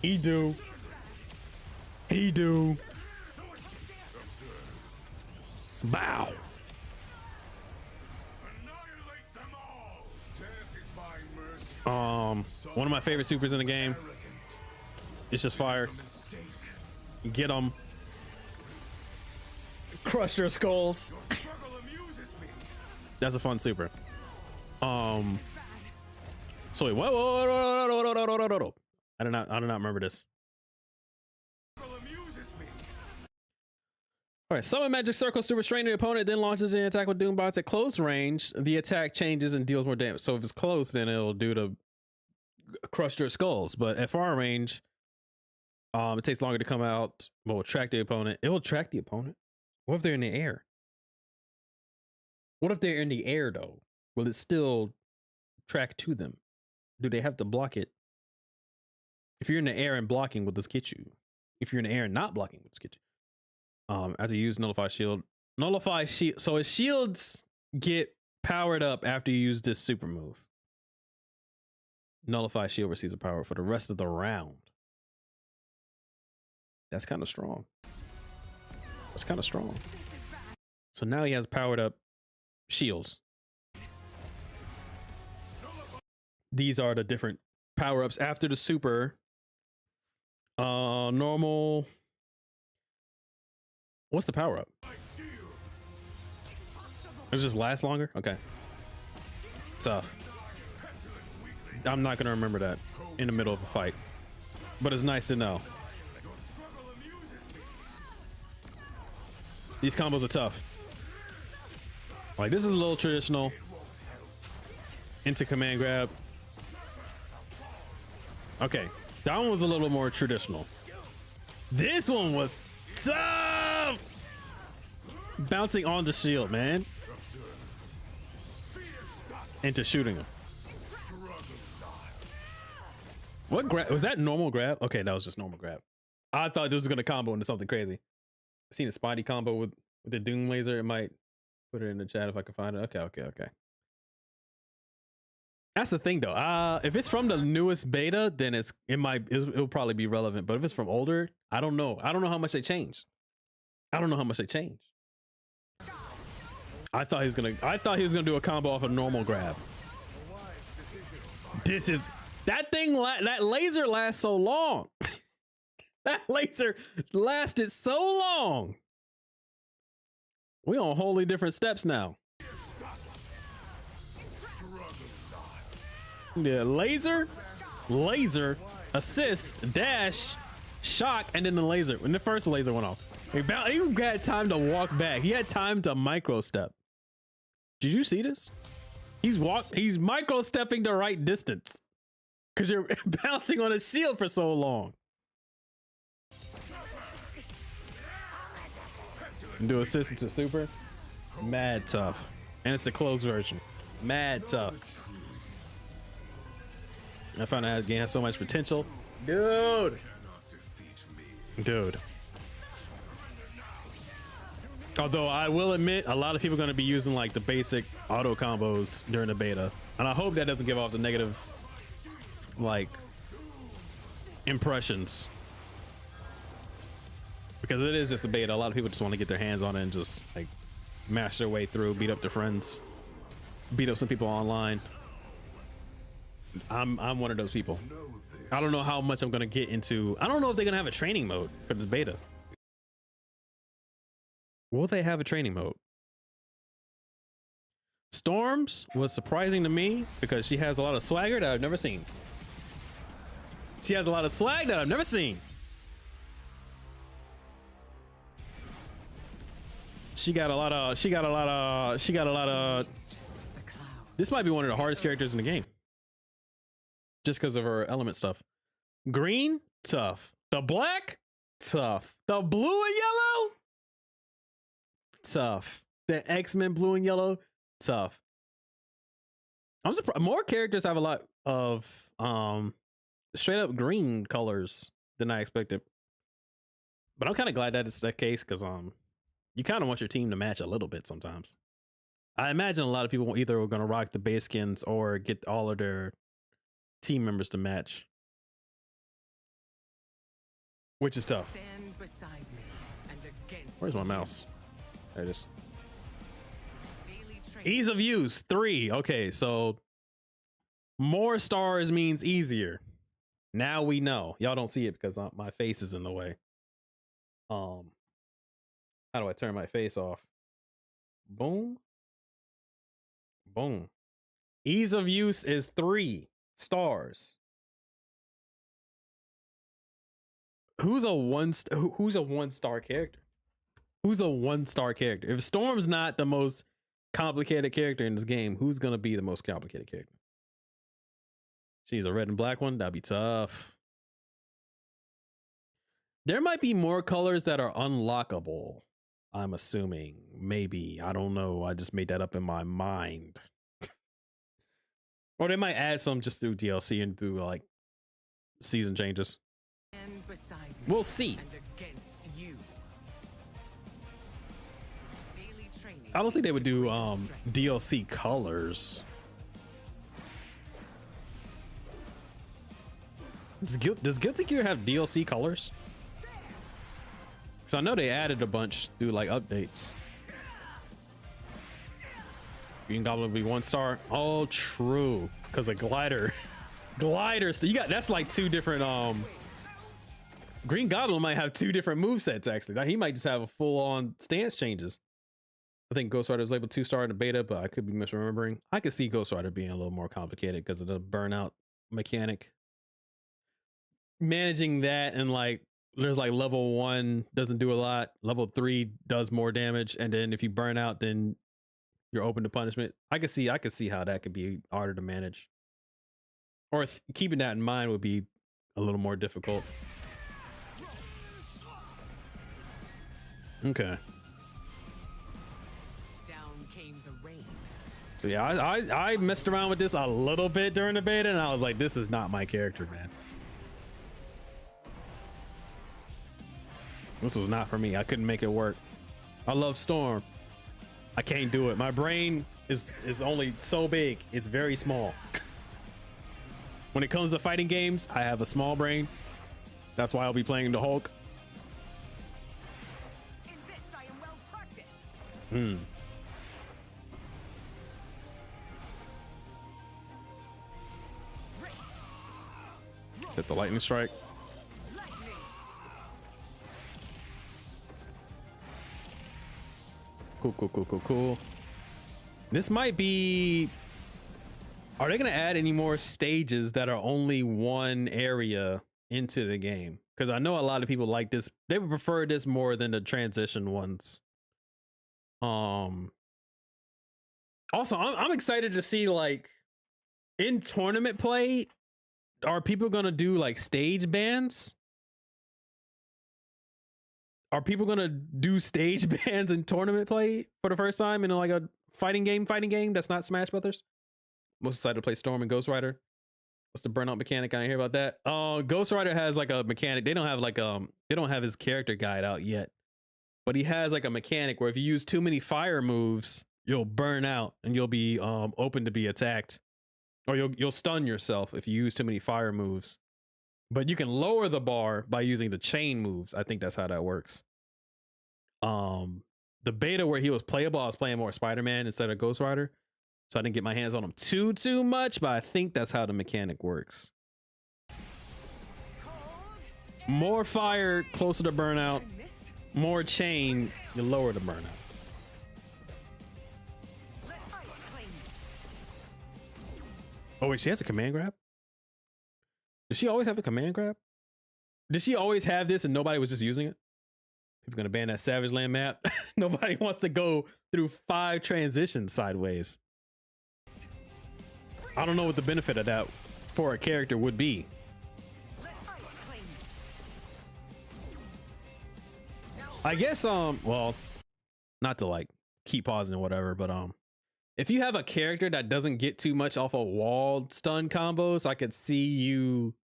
He do. Bow. Annihilate them all. Death is my mercy. One of my favorite supers in the game. It's just fire. Get them. Crush their skulls. Your struggle amuses me. That's a fun super. So wait, what? I do not remember this. Struggle amuses me. All right, summon magic circles to restrain the opponent, then launches an attack with doom bots at close range. The attack changes and deals more damage. So if it's close, then it'll do to crush their skulls. But at far range, it takes longer to come out. But will track the opponent. It will track the opponent. What if they're in the air? What if they're in the air though? Will it still track to them? Do they have to block it? If you're in the air and blocking, will this get you? If you're in the air and not blocking, will this get you? After you use nullify shield. Nullify shield. So his shields get powered up after you use this super move. Nullify shield receives a power for the rest of the round. That's kind of strong. That's kind of strong. So now he has powered up shields. These are the different power-ups after the super. Normal. What's the power-up? It just lasts longer? Okay. Tough. I'm not gonna remember that in the middle of a fight. But it's nice to know. These combos are tough. Like, this is a little traditional. Into command grab. Okay, that one was a little more traditional. This one was tough! Bouncing on the shield, man. Into shooting him. What grab? Was that normal grab? Okay, that was just normal grab. I thought this was gonna combo into something crazy. I've seen a Spidey combo with the Doom laser. It might put it in the chat if I can find it. Okay. That's the thing though. If it's from the newest beta, then it'll probably be relevant. But if it's from older, I don't know. I don't know how much they changed. I thought he was gonna do a combo off a normal grab. That laser lasts so long. That laser lasted so long. We on wholly different steps now. Yeah, laser, assist, dash, shock, and then the laser. When the first laser went off, he had time to walk back. He had time to micro step. Did you see this? He's micro stepping the right distance because you're bouncing on a shield for so long. Do assist into super. Mad tough, and it's the closed version. Mad tough. I found out the game has so much potential. Dude. Although I will admit, a lot of people are going to be using like the basic auto combos during the beta. And I hope that doesn't give off the negative like impressions. Because it is just a beta. A lot of people just want to get their hands on it and just like mash their way through, beat up their friends, beat up some people online. I'm one of those people. I don't know how much I'm gonna get into. I don't know if they're gonna have a training mode for this beta. Will they have a training mode? Storms was surprising to me because she has a lot of swagger that I've never seen. She has a lot of swag that I've never seen. She got a lot of. This might be one of the hardest characters in the game. Just because of her element stuff. Green, tough. The black, tough. The blue and yellow, tough. The X-Men blue and yellow, tough. I'm surprised more characters have a lot of straight up green colors than I expected. But I'm kind of glad that it's that case because you kind of want your team to match a little bit sometimes. I imagine a lot of people either are going to rock the base skins or get all of their team members to match, which is tough. Where's my mouse? There it is. Ease of use 3. Okay, so more stars means easier. Now we know. Y'all don't see it because my face is in the way. How do I turn my face off? Boom. Boom. Ease of use is 3 stars. Who's a one-star character? Who's a 1-star character? If Storm's not the most complicated character in this game, who's gonna be the most complicated character? She's a red and black one. That'd be tough. There might be more colors that are unlockable. I'm assuming. Maybe. I don't know. I just made that up in my mind. Or they might add some just through DLC and through like season changes. We'll see. I don't think they would do DLC colors. Does Guilty Gear have DLC colors? So I know they added a bunch through like updates. Green Goblin would be 1 star. Oh, true. Because a glider. Gliders. You got that's like 2 different Green Goblin might have 2 different movesets actually. Now, he might just have a full-on stance changes. I think Ghost Rider was labeled 2-star in the beta, but I could be misremembering. I could see Ghost Rider being a little more complicated because of the burnout mechanic. Managing that and like there's like level 1 doesn't do a lot, level 3 does more damage, and then if you burn out, then you're open to punishment. I could see how that could be harder to manage, or keeping that in mind would be a little more difficult. Okay. Down came the rain. So yeah, I messed around with this a little bit during the beta, and I was like, this is not my character, man. This was not for me. I couldn't make it work. I love Storm. I can't do it. My brain is only so big. It's very small. When it comes to fighting games, I have a small brain. That's why I'll be playing the Hulk. In this I am well practiced. Hit the lightning strike. Cool. This might be... Are they going to add any more stages that are only one area into the game? Because I know a lot of people like this. They would prefer this more than the transition ones. Also, I'm excited to see, like, in tournament play, are people going to do, like, stage bans? Are people gonna do stage bans in tournament play for the first time in like a fighting game that's not Smash Brothers? Most excited to play Storm and Ghost Rider. What's the burnout mechanic? I didn't hear about that. Ghost Rider has like a mechanic. They don't have like they don't have his character guide out yet, but he has like a mechanic where if you use too many fire moves, you'll burn out and you'll be open to be attacked, or you'll stun yourself if you use too many fire moves. But you can lower the bar by using the chain moves. I think that's how that works. The beta where he was playable, I was playing more Spider-Man instead of Ghost Rider. So I didn't get my hands on him too much, but I think that's how the mechanic works. More fire, closer to burnout. More chain, you lower the burnout. Oh wait, she has a command grab? Does she always have a command grab? Did she always have this and nobody was just using it? People gonna ban that Savage Land map. Nobody wants to go through 5 transitions sideways. I don't know what the benefit of that for a character would be. I guess well, not to like keep pausing or whatever, but if you have a character that doesn't get too much off of walled stun combos, I could see you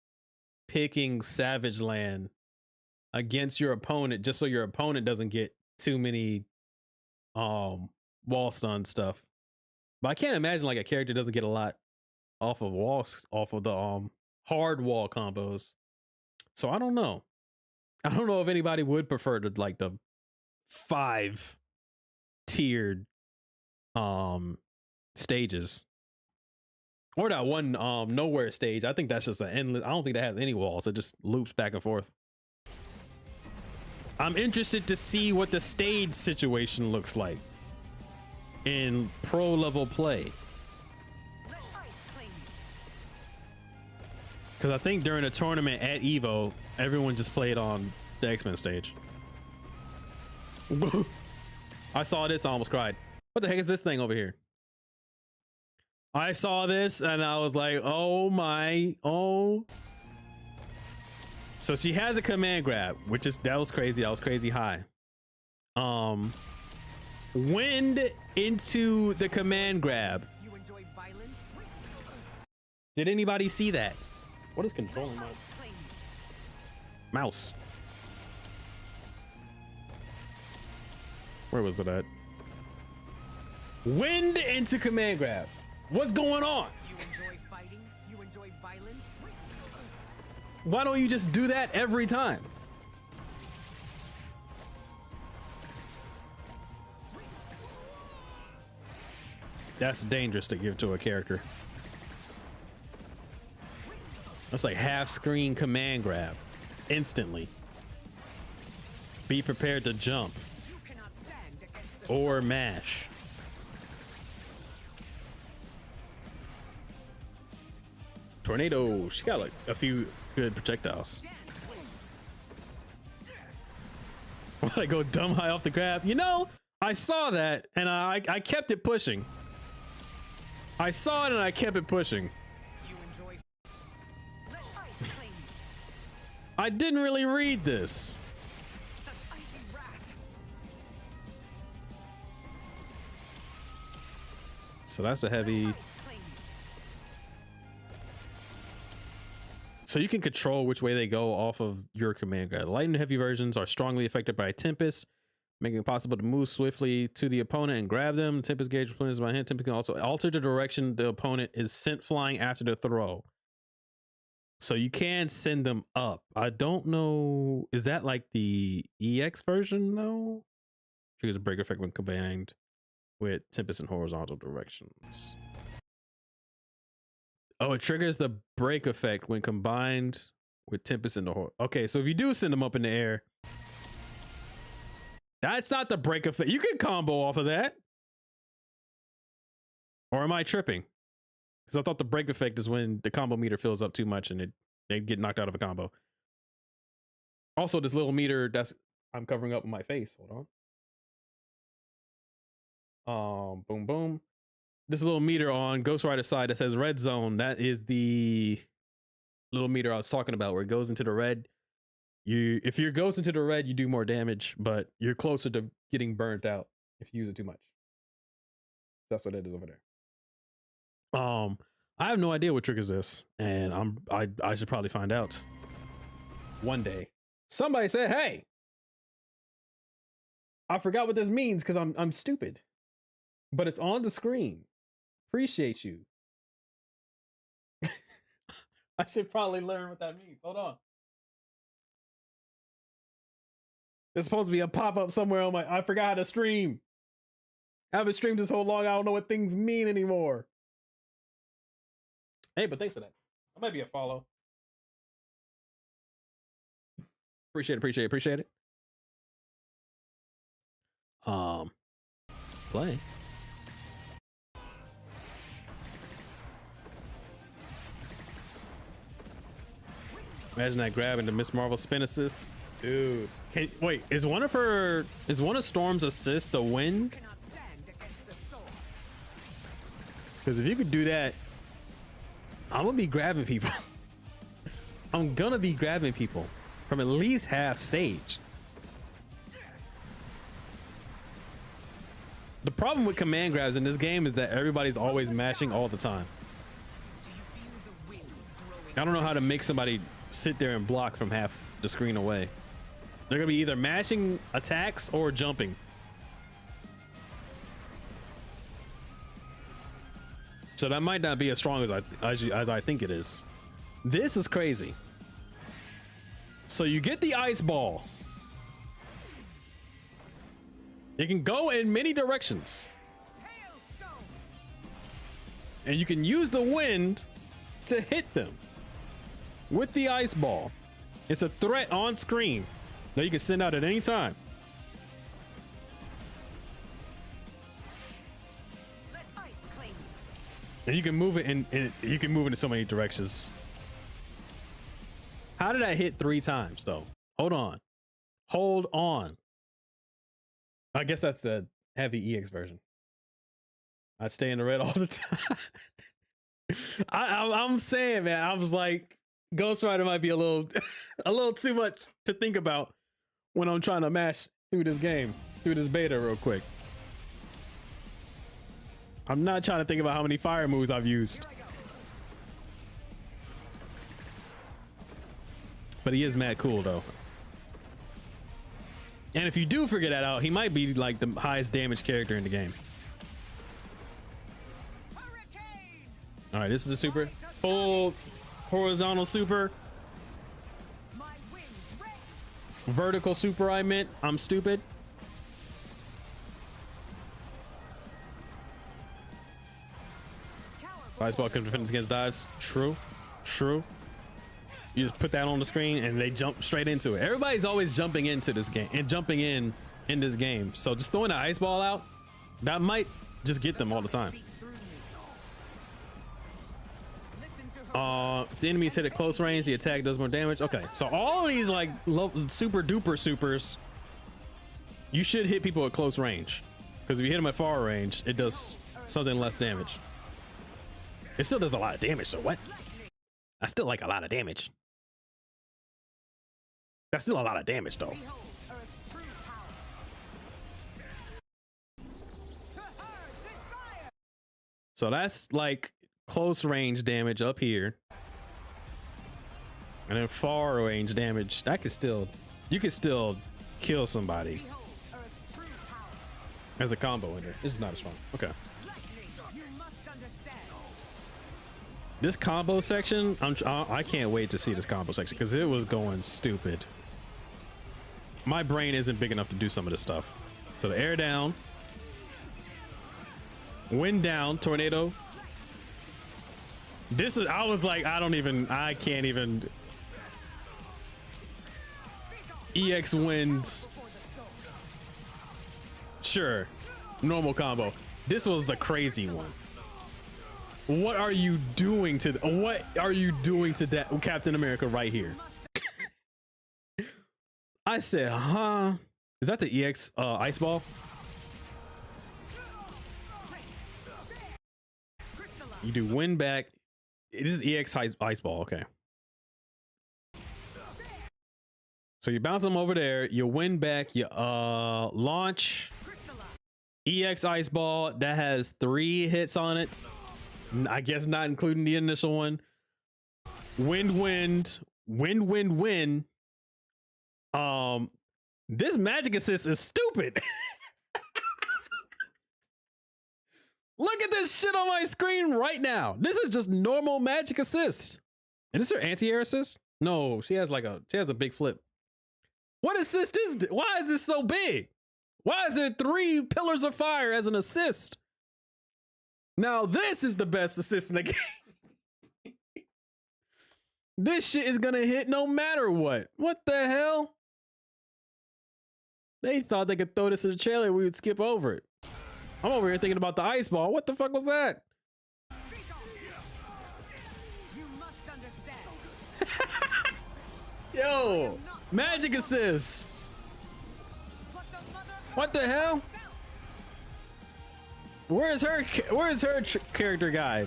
picking Savage Land against your opponent just so your opponent doesn't get too many wall stun stuff. But I can't imagine like a character doesn't get a lot off of walls, off of the hard wall combos. So I don't know. I don't know if anybody would prefer to like the 5 tiered stages. Or that one nowhere stage. I think that's just an endless. I don't think that has any walls. It just loops back and forth. I'm interested to see what the stage situation looks like in pro level play. Because I think during a tournament at Evo, everyone just played on the X-Men stage. I saw this, I almost cried. What the heck is this thing over here? I saw this and I was like, oh my, oh. So she has a command grab, which is, that was crazy high. Wind into the command grab. You enjoy violence? Did anybody see that? What is controlling my mouse? Where was it at? Wind into command grab. What's going on? You enjoy fighting? You enjoy violence? Why don't you just do that every time? That's dangerous to give to a character. That's like half screen command grab instantly. Be prepared to jump You cannot stand against the or mash. Tornado. She got like a few good projectiles. When I go dumb high off the grab, you know, I saw that and I kept it pushing. I saw it and I kept it pushing. You enjoy let ice claim you. I didn't really read this. Such icy wrath. So that's a heavy. Ice claim you. So you can control which way they go off of your command grab. Light and heavy versions are strongly affected by Tempest, making it possible to move swiftly to the opponent and grab them. Tempest gauge replenishes by hand. Tempest can also alter the direction the opponent is sent flying after the throw. So you can send them up. I don't know. Is that like the EX version though? Triggers a break effect when combined with Tempest in horizontal directions. Oh, it triggers the break effect when combined with Tempest in the horizontal. Okay, so if you do send them up in the air, that's not the break effect. You can combo off of that. Or am I tripping? Because I thought the break effect is when the combo meter fills up too much and they get knocked out of a combo. Also, this little meter that's I'm covering up with my face. Hold on. Boom, boom. This little meter on Ghost Rider's side that says red zone. That is the little meter I was talking about where it goes into the red. If your goes into the red, you do more damage, but you're closer to getting burnt out if you use it too much. That's what it is over there. I have no idea what triggers this, and I should probably find out one day. Somebody said, "Hey, I forgot what this means because I'm stupid, but it's on the screen. Appreciate you." I should probably learn what that means. Hold on. There's supposed to be a pop-up somewhere on my. I forgot how to stream. I haven't streamed this whole long. I don't know what things mean anymore. Hey, but thanks for that. That might be a follow. Appreciate it. Play. Imagine that grab into Miss Marvel spin assist. Dude. Wait, is one of Storm's assists a win? Cannot stand against the storm. Because if you could do that, I'm gonna be grabbing people. I'm gonna be grabbing people from at least half stage. The problem with command grabs in this game is that everybody's always mashing all the time. Do you feel the winds growing? I don't know how to make somebody sit there and block from half the screen away. They're gonna be either mashing attacks or jumping. So that might not be as strong as I think it is. This is crazy. So you get the ice ball. It can go in many directions. Hailstone. and you can use the wind to hit them with the ice ball. It's a threat on screen that you can send out at any time. Let ice claim you. And you can move it in you can move it in so many directions. How did I hit 3 times though? Hold on. Hold on. I guess that's the heavy EX version. I stay in the red all the time. I'm saying, man, I was like, Ghost Rider might be a little a little too much to think about when I'm trying to mash through this game, through this beta real quick. I'm not trying to think about how many fire moves I've used. But he is mad cool though. And if you do figure that out, he might be like the highest damage character in the game. Hurricane! All right, this is the super. Full horizontal super. My wings ready. Vertical super, I meant. I'm stupid. Ice ball can defend against dives. True. True. You just put that on the screen and they jump straight into it. Everybody's always jumping into this game and jumping in this game. So just throwing the ice ball out, that might just get them all the time. If the enemies hit at close range, the attack does more damage. Okay, so all of these like super duper supers, you should hit people at close range, because if you hit them at far range, it does something less damage. It still does a lot of damage, so what? I still like a lot of damage. That's still a lot of damage though. Behold Earth's true power. So that's like close range damage up here. And then far range damage, that could still, you could still kill somebody Behold Earth's true power. as a combo ender. This is not as fun. Okay. You must understand. This combo section, I can't wait to see this combo section because it was going stupid. My brain isn't big enough to do some of this stuff. So the air down, wind down, tornado. This is, I was like, I can't even. EX wind. Sure, normal combo. This was the crazy one. What are you doing to that Captain America right here? I said, huh? Is that the EX ice ball? You do win back. This is EX ice ball. Okay. So you bounce them over there. You win back. You launch. EX ice ball that has 3 hits on it. I guess not including the initial one. Wind. This magic assist is stupid. Look at this shit on my screen right now. This is just normal magic assist. And is her anti-air assist? No, she has a big flip. What assist is this? Why is this so big? Why is there 3 pillars of fire as an assist? Now this is the best assist in the game. This shit is gonna hit no matter what. What the hell? They thought they could throw this in the trailer, we would skip over it. I'm over here thinking about the ice ball. What the fuck was that? You must understand. Yo, magic assist. What the hell? Where's her character guide?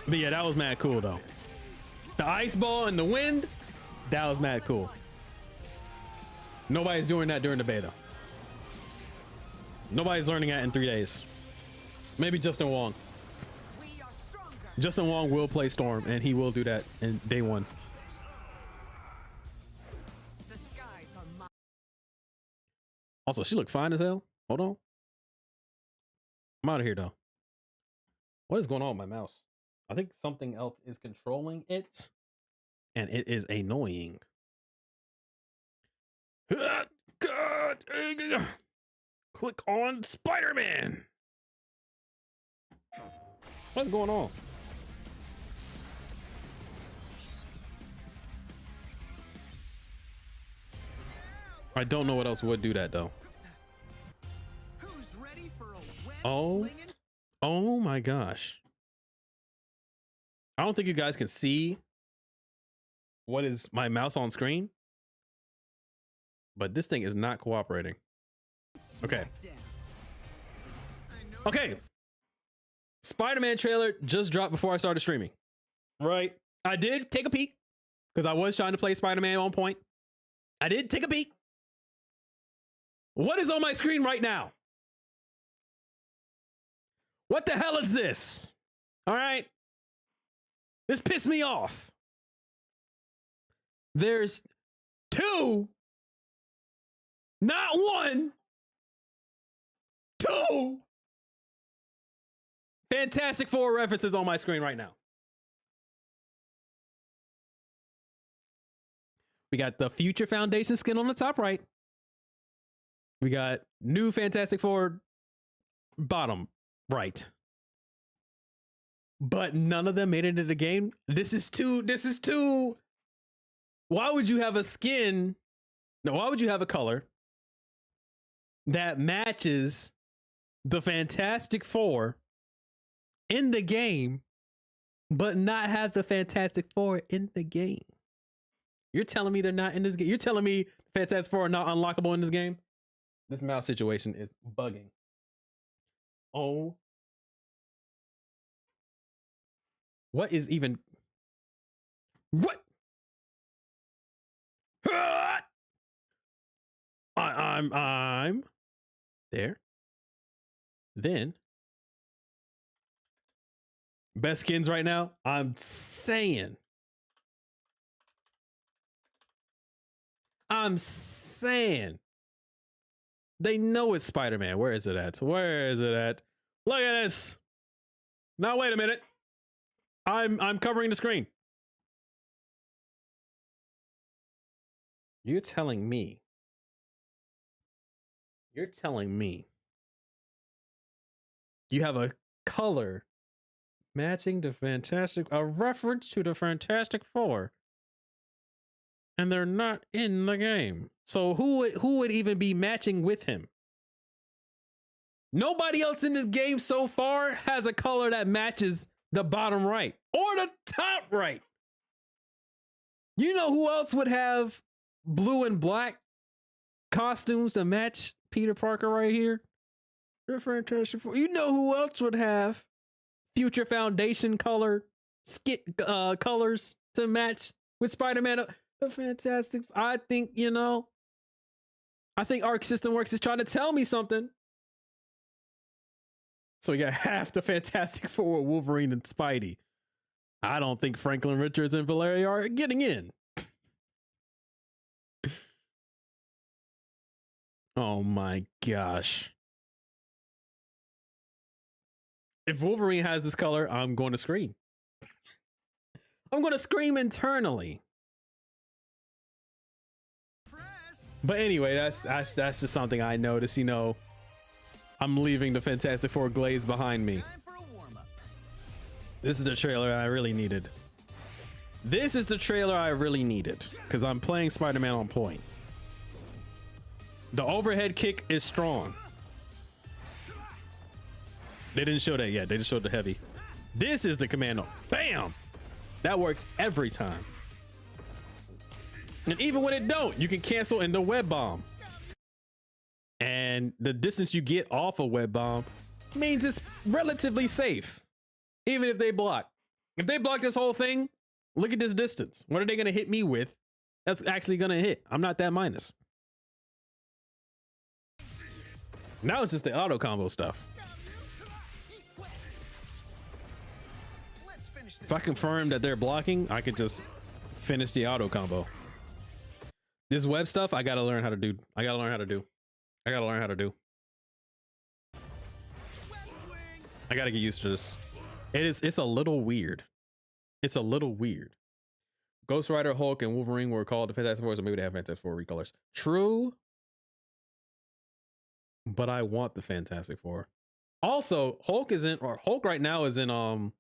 But yeah, that was mad cool though. The ice ball and the wind, that was mad cool. Nobody's doing that during the beta. Nobody's learning that in 3 days. Maybe Justin Wong. We are stronger. Justin Wong will play Storm and he will do that in day 1. The skies are mine. Also, she looked fine as hell. Hold on. I'm out of here though. What is going on with my mouse? I think something else is controlling it and it is annoying. God. Click on Spider-Man. What's going on? I don't know what else would do that though. Who's ready for a web Oh, slinging? oh my gosh. I don't think you guys can see what is my mouse on screen, but this thing is not cooperating. Okay. Smackdown. I know Okay. Spider-Man trailer just dropped before I started streaming. Right. I did take a peek because I was trying to play Spider-Man on point. I did take a peek. What is on my screen right now? What the hell is this? All right. This pissed me off. There's two, not one, two Fantastic Four references on my screen right now. We got the Future Foundation skin on the top right. We got new Fantastic Four bottom right. But none of them made it into the game. This is too. Why would you have a skin? No, why would you have a color that matches the Fantastic Four in the game, but not have the Fantastic Four in the game? You're telling me they're not in this game? You're telling me Fantastic Four are not unlockable in this game? This mouse situation is bugging. Oh. What is even... What? I'm there. Then best skins right now. I'm saying they know it's Spider-Man. Where is it at? Where is it at? Look at this. Now wait a minute. I'm covering the screen. You're telling me you have a color matching the a reference to the Fantastic Four, and they're not in the game. So who would even be matching with him? Nobody else in this game so far has a color that matches the bottom right or the top right. You know who else would have blue and black costumes to match Peter Parker right here? The Fantastic Four. You know who else would have Future Foundation color colors to match with Spider-Man? The Fantastic. I think Arc System Works is trying to tell me something. So we got half the Fantastic Four, Wolverine and Spidey. I don't think Franklin Richards and Valeria are getting in. Oh my gosh. If Wolverine has this color, I'm going to scream. I'm going to scream internally. But anyway, that's just something I noticed. I'm leaving the Fantastic Four glaze behind me. Time for a warm-up. This is the trailer I really needed. This is the trailer I really needed because I'm playing Spider-Man on point. The overhead kick is strong. They didn't show that yet. They just showed the heavy. This is the commando. Bam! That works every time. And even when it don't, you can cancel in the web bomb. And the distance you get off a web bomb means it's relatively safe. Even if they block. If they block this whole thing, look at this distance. What are they going to hit me with? That's actually going to hit. I'm not that minus. Now it's just the auto combo stuff. Let's finish this. If I confirm that they're blocking, I could just finish the auto combo. This web stuff, I gotta learn how to do. I gotta learn how to do. I gotta get used to this. It's a little weird. It's a little weird. Ghost Rider, Hulk, and Wolverine were called the Fantastic Four, so maybe they have Fantastic Four recolors. True. But I want the Fantastic Four. Also, Hulk right now is in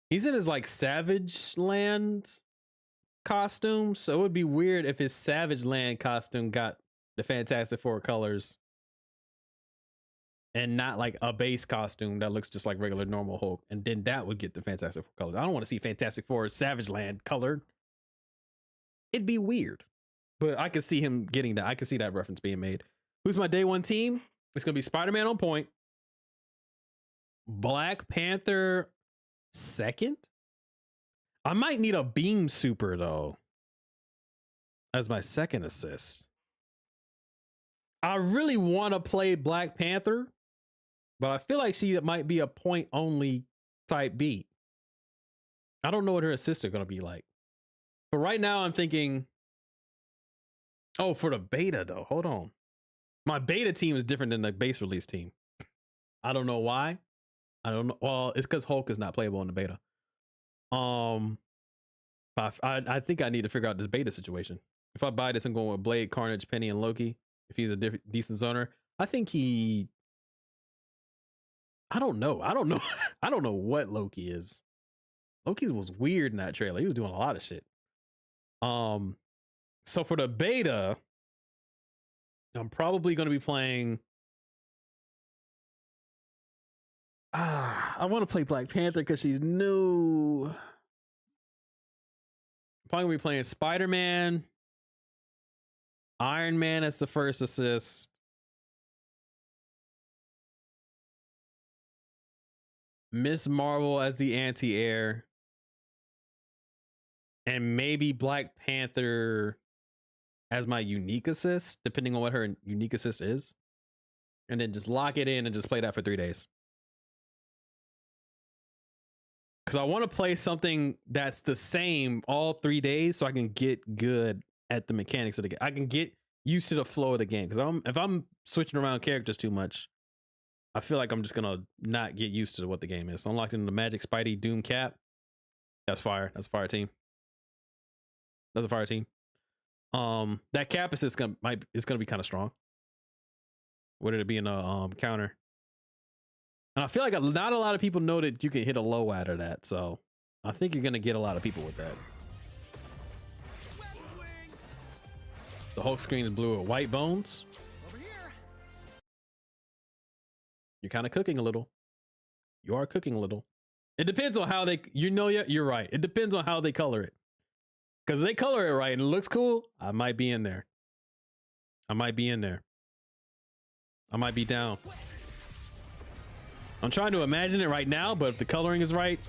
he's in his like Savage Land costume, so it would be weird if his Savage Land costume got the Fantastic Four colors and not like a base costume that looks just like regular normal Hulk, and then that would get the Fantastic Four colors. I don't want to see Fantastic Four Savage Land colored. It'd be weird, but I could see him getting that. I could see that reference being made. Who's my day one team? It's gonna be Spider-Man on point, Black Panther second. I might need a Beam Super though as my second assist. I really want to play Black Panther, but I feel like she might be a point only type beat. I don't know what her assists are going to be like. But right now I'm thinking, oh, for the beta though, hold on. My beta team is different than the base release team. I don't know why. I don't know. Well, it's because Hulk is not playable in the beta. I think I need to figure out this beta situation. If I buy this, I'm going with Blade, Carnage, Penny, and Loki. If he's a decent zoner, I think he. I don't know. I don't know what Loki is. Loki was weird in that trailer. He was doing a lot of shit. So for the beta, I'm probably going to be playing. I want to play Black Panther because she's new. I'm probably going to be playing Spider-Man. Iron Man as the first assist. Miss Marvel as the anti-air. And maybe Black Panther as my unique assist, depending on what her unique assist is. And then just lock it in and just play that for 3 days. Because I want to play something that's the same all 3 days so I can get good at the mechanics of the game. I can get used to the flow of the game. Because if I'm switching around characters too much, I feel like I'm just gonna not get used to what the game is. So I'm locked into the Magic, Spidey, Doom, Cap. That's fire. That's a fire team. That's a fire team. That Cap is gonna be kind of strong. What did it be in a counter? And I feel like not a lot of people know that you can hit a low out of that. So I think you're gonna get a lot of people with that. The Hulk screen is blue with white bones. You're kind of cooking a little. You are cooking a little. It depends on how they, you're right. It depends on how they color it. Because they color it right and it looks cool, I might be in there. I might be in there. I might be down. I'm trying to imagine it right now, but if the coloring is right,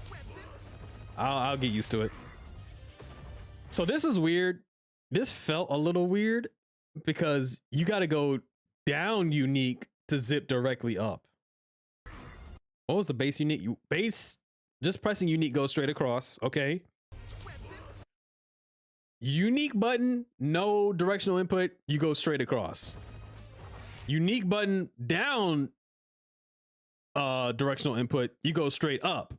I'll get used to it. So this is weird. This felt a little weird because you got to go down unique to zip directly up. What was the base unique? Base, just pressing unique goes straight across. Okay. Unique button, no directional input, you go straight across. Unique button down, directional input, you go straight up.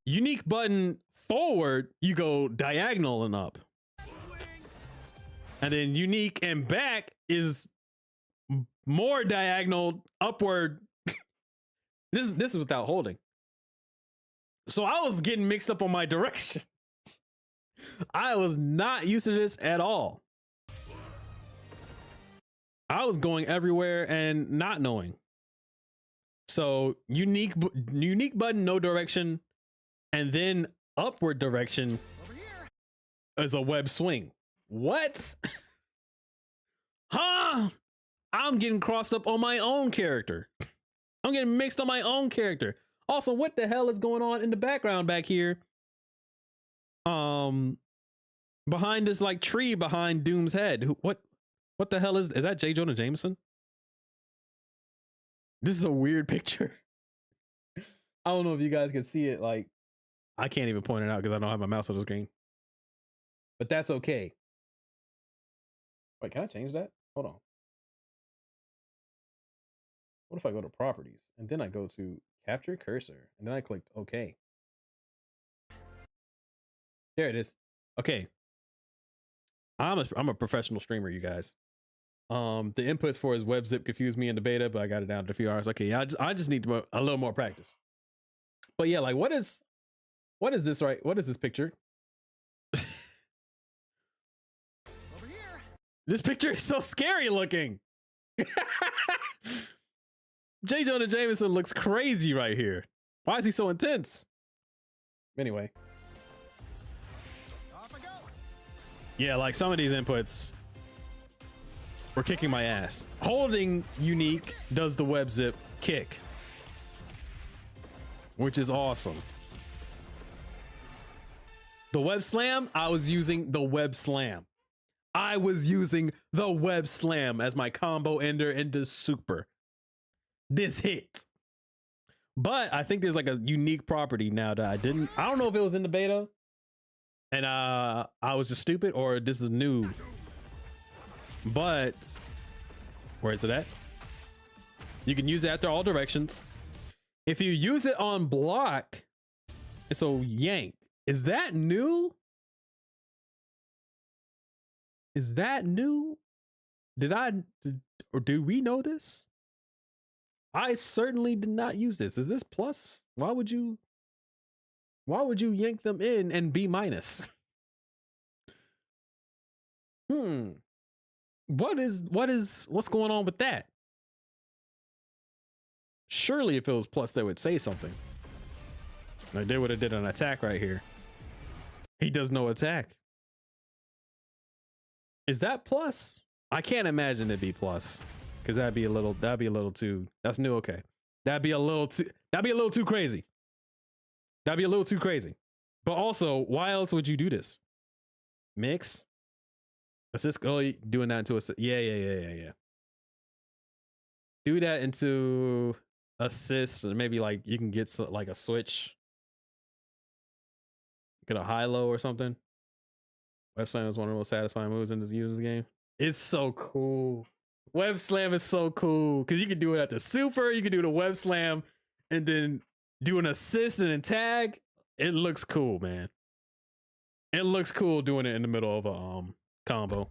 Unique button forward, you go diagonal and up. And then unique and back is more diagonal upward. This is without holding. So I was getting mixed up on my direction. I was not used to this at all. I was going everywhere and not knowing. So unique button, no direction, and then upward direction is a web swing. What? Huh? I'm getting crossed up on my own character. I'm getting mixed on my own character. Also, what the hell is going on in the background back here? Behind this like tree behind Doom's head. What the hell is that? J. Jonah Jameson? This is a weird picture. I don't know if you guys can see it. Like, I can't even point it out because I don't have my mouse on the screen. But that's okay. Wait, can I change that? Hold on. What if I go to properties and then I go to capture cursor and then I clicked OK? There it is. Okay. I'm a professional streamer, you guys. The inputs for his web zip confused me in the beta, but I got it down to a few hours. Okay, yeah, I just need a little more practice. But yeah, like what is this, right? What is this picture? Over here. This picture is so scary looking. J. Jonah Jameson looks crazy right here. Why is he so intense? Anyway. Off I go. Yeah, like some of these inputs were kicking my ass. Holding unique does the web zip kick, which is awesome. The web slam, I was using the web slam. I was using the web slam as my combo ender into super. This hit. But I think there's like a unique property now that I don't know if it was in the beta and I was just stupid or this is new. But where is it at? You can use it after all directions. If you use it on block, it's a yank. Is that new? Is that new? Or do we know this? I certainly did not use this. Is this plus? Why would you yank them in and be minus? What's going on with that? Surely if it was plus, they would say something. Like they would have did an attack right here. He does no attack. Is that plus? I can't imagine it'd be plus. Cause that'd be a little too, that's new. Okay. That'd be a little too crazy. That'd be a little too crazy. But also, why else would you do this? Mix? Assist, oh, doing that into a, yeah. Do that into assist, or maybe like you can get like a switch. Get a high-low or something. Web slam is one of the most satisfying moves in this user's game. It's so cool. Web slam is so cool because you can do it at the super, you can do the web slam, and then do an assist and then tag. It looks cool, man. It looks cool doing it in the middle of a combo.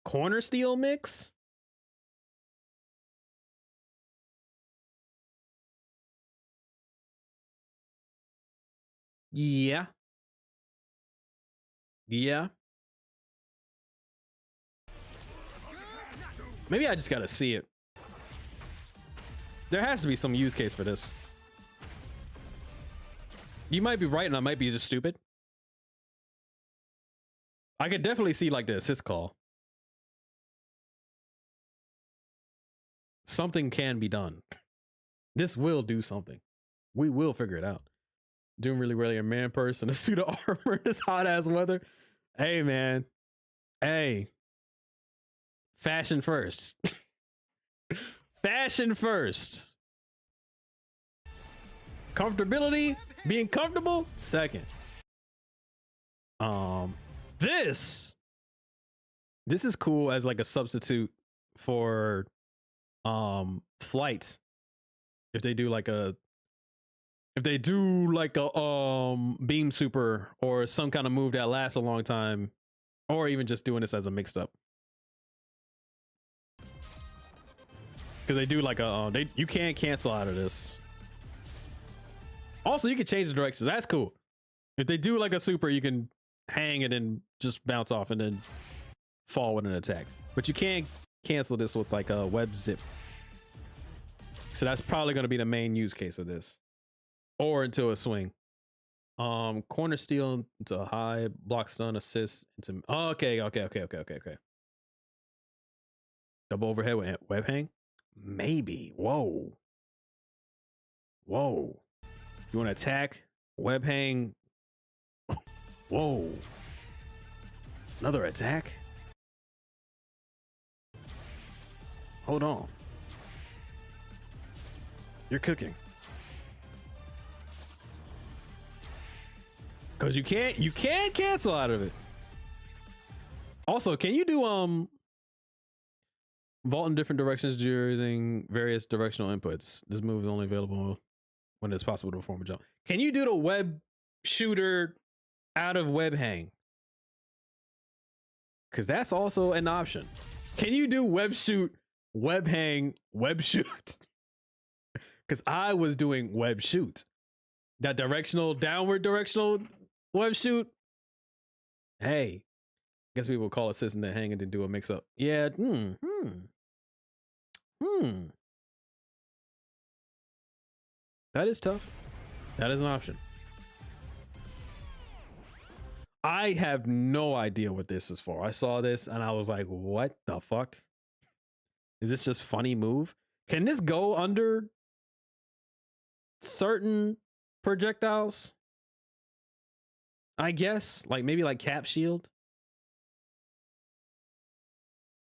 Corner steal mix. Yeah. Maybe I just gotta see it. There has to be some use case for this. You might be right and I might be just stupid. I could definitely see like the assist call. Something can be done. This will do something. We will figure it out. Doing really a man person, a suit of armor, this hot ass weather. Hey man. Hey. Fashion first. Fashion first. Comfortability, being comfortable, second. This is cool as like a substitute for flights. If they do like a beam super or some kind of move that lasts a long time, or even just doing this as a mixed up. Because they do like a you can't cancel out of this. Also, you can change the directions. That's cool. If they do like a super, you can hang and then just bounce off and then fall with an attack. But you can't cancel this with like a web zip. So that's probably going to be the main use case of this. Or into a swing. Corner steal into a high, block stun, assist into. Oh, okay. Double overhead with web hang. Maybe. Whoa. You want to attack? Web hang. Whoa. Another attack? Hold on. You're cooking. Cause you can't cancel out of it. Also, can you do vault in different directions using various directional inputs? This move is only available when it's possible to perform a jump. Can you do the web shooter out of web hang? Cause that's also an option. Can you do web shoot, web hang, web shoot? Because I was doing web shoot. That directional, downward directional web shoot. Hey, guess people call it system that hang and then do a mix up. Yeah. That is tough. That is an option. I have no idea what this is for. I saw this and I was like, what the fuck? Is this just funny move? Can this go under certain projectiles? I guess, like maybe like cap shield.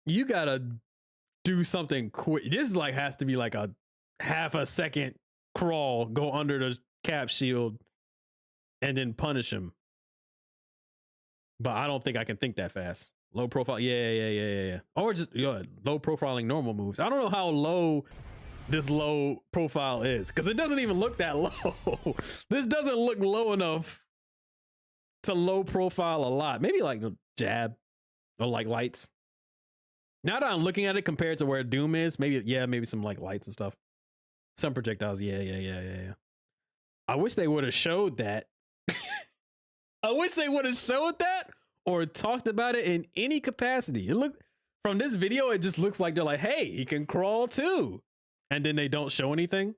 You gotta do something quick. This is like has to be like a half a second crawl, go under the cap shield, and then punish him. But I don't think I can think that fast. Low profile, yeah. Or just low profiling normal moves. I don't know how low this low profile is because it doesn't even look that low. This doesn't look low enough to low profile a lot. Maybe like a jab or like lights. Now that I'm looking at it compared to where Doom is, maybe some like lights and stuff. Some projectiles, yeah. I wish they would have showed that. I wish they would have showed that or talked about it in any capacity. It looked from this video, it just looks like they're like, hey, he can crawl too. And then they don't show anything.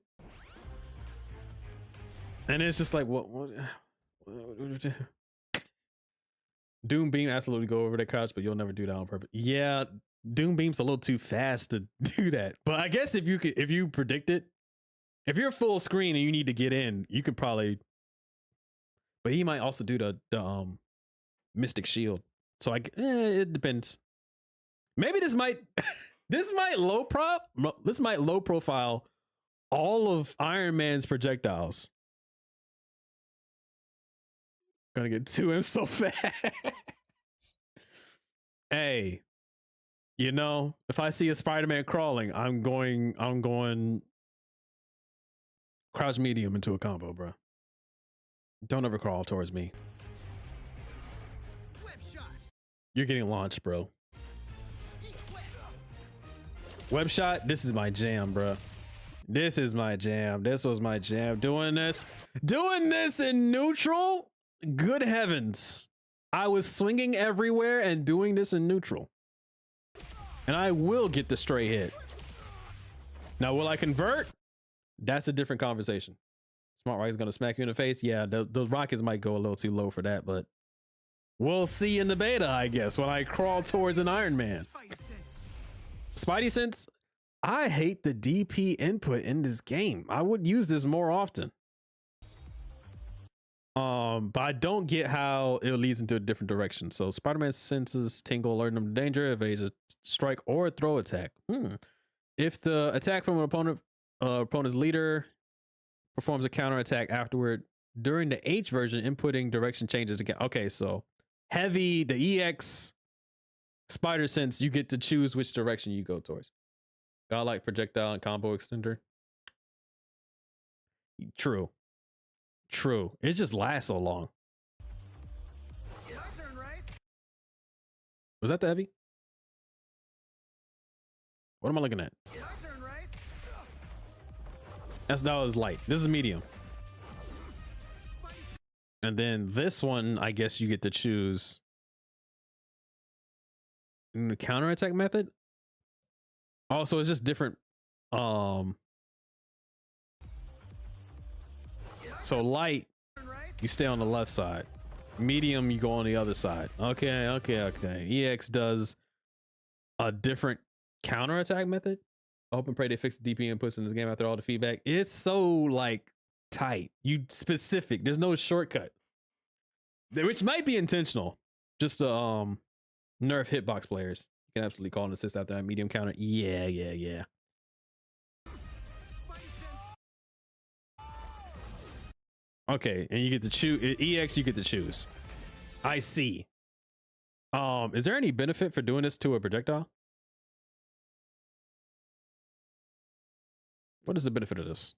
And it's just like, what? Doom Beam absolutely go over the couch, but you'll never do that on purpose. Yeah, Doom Beam's a little too fast to do that. But I guess if you predict it, if you're full screen and you need to get in, you could probably. But he might also do the Mystic Shield. So it depends. Maybe this might low profile all of Iron Man's projectiles. Gonna get to him so fast. Hey, if I see a Spider-Man crawling, I'm going crouch medium into a combo, bro. Don't ever crawl towards me. Whip shot. You're getting launched, bro. Web shot, this is my jam, bro. This is my jam. This was my jam. Doing this in neutral? Good heavens. I was swinging everywhere and doing this in neutral. And I will get the stray hit. Now, will I convert? That's a different conversation. Smart Rocket's gonna smack you in the face. Yeah, those rockets might go a little too low for that, but we'll see in the beta, I guess, when I crawl towards an Iron Man. Spidey sense. I hate the DP input in this game. I would use this more often. But I don't get how it leads into a different direction. So Spider-Man senses tingle, alerting him to danger, evades a strike or a throw attack. If the attack from an opponent's leader performs a counter attack afterward, during the H version, inputting direction changes again. Okay, so heavy, the EX Spider Sense, you get to choose which direction you go towards. Godlike projectile and combo extender. True. It just lasts so long. Was that the heavy? What am I looking at? That was light. This is medium. And then this one, I guess you get to choose the counterattack method. Also, it's just different. So light, you stay on the left side. Medium, you go on the other side. Okay. EX does a different counterattack method. I hope and pray they fix the DP inputs in this game after all the feedback. It's so like tight. You specific. There's no shortcut. Which might be intentional. Just to nerf hitbox players. You can absolutely call an assist after that medium counter. Yeah. Okay, and you get to choose EX. You get to choose. I see. Is there any benefit for doing this to a projectile? What is the benefit of this?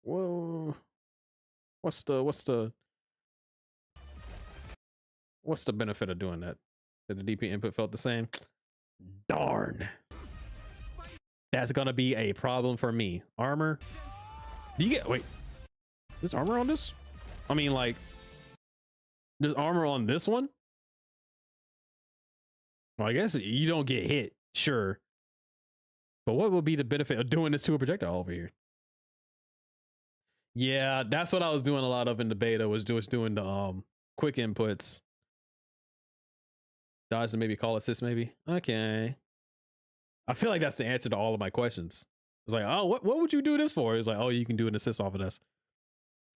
Whoa. What's the What's the benefit of doing that? That the DP input felt the same? Darn. That's gonna be a problem for me. Armor. Do you get, wait, there's armor on this? I mean, like, there's armor on this one? Well, I guess you don't get hit, sure. But what would be the benefit of doing this to a projectile over here? Yeah, that's what I was doing a lot of in the beta, was just doing the quick inputs. Dodge and maybe call assist, maybe. Okay. I feel like that's the answer to all of my questions. It's like, oh, what would you do this for? It's like, oh, you can do an assist off of this.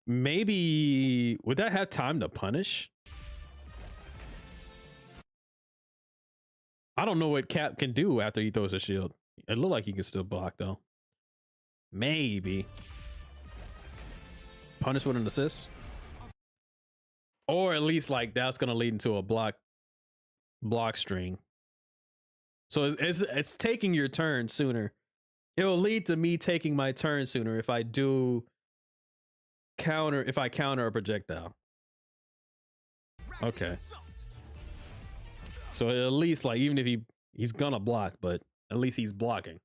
Maybe, would that have time to punish? I don't know what Cap can do after he throws a shield. It looked like he can still block though. Maybe. Punish with an assist? Or at least like that's gonna lead into a block string. So it's taking your turn sooner. It will lead to me taking my turn sooner if I counter a projectile. Okay. So at least, like, even if he's gonna block, but at least he's blocking.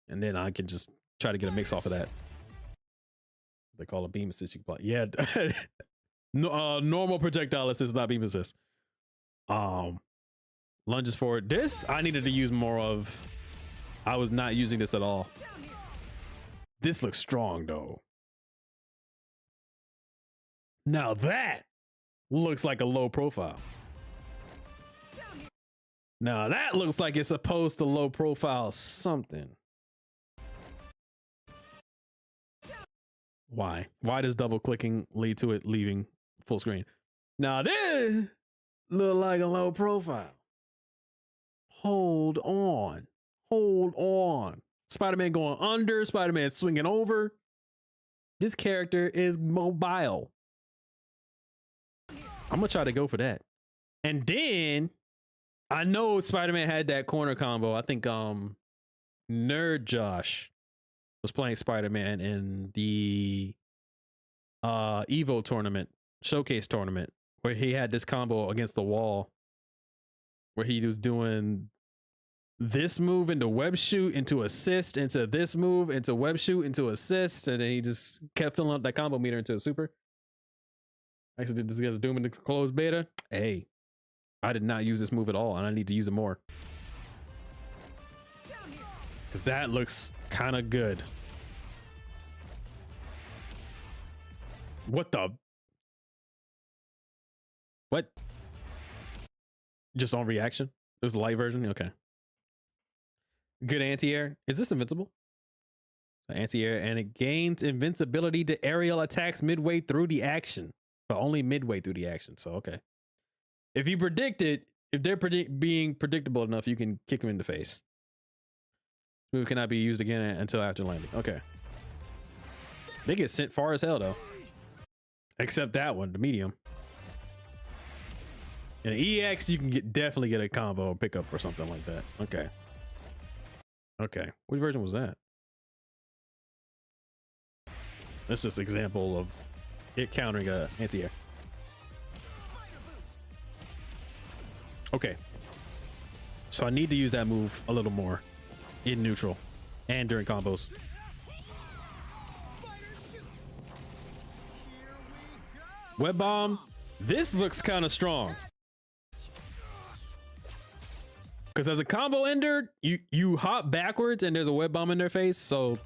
And then I can just try to get a mix off of that. They call it beam assist, you can block. Yeah. No, normal projectile assist, not beam assist. Lunges forward. This I needed to use more of. I was not using this at all. This looks strong though. Now that looks like a low profile. Now that looks like it's supposed to low profile something. Why? Why does double clicking lead to it leaving full screen? Now this look like a low profile. Hold on. Hold on. Spider-Man going under, Spider-Man swinging over. This character is mobile. I'm gonna try to go for that. And then I know Spider-Man had that corner combo. I think Nerd Josh was playing Spider-Man in the Evo tournament, showcase tournament, where he had this combo against the wall where he was doing this move into web shoot into assist into this move into web shoot into assist, and then he just kept filling up that combo meter into a super. Actually did this guy's Doom in the closed beta. Hey, I did not use this move at all, and I need to use it more because that looks kind of good. What the? What? Just on reaction? This is the light version? Okay. Good anti-air. Is this invincible? Anti-air, and it gains invincibility to aerial attacks midway through the action, but only midway through the action. So, okay. If you predict it, if they're being predictable enough, you can kick them in the face. Move cannot be used again until after landing. Okay. They get sent far as hell, though. Except that one, the medium. And EX, you can definitely get a combo pickup or something like that. Okay. Okay. Which version was that? That's just an example of it countering a anti-air. Okay. So I need to use that move a little more in neutral and during combos. Web bomb. This looks kind of strong. Because as a combo ender, you hop backwards and there's a web bomb in their face, so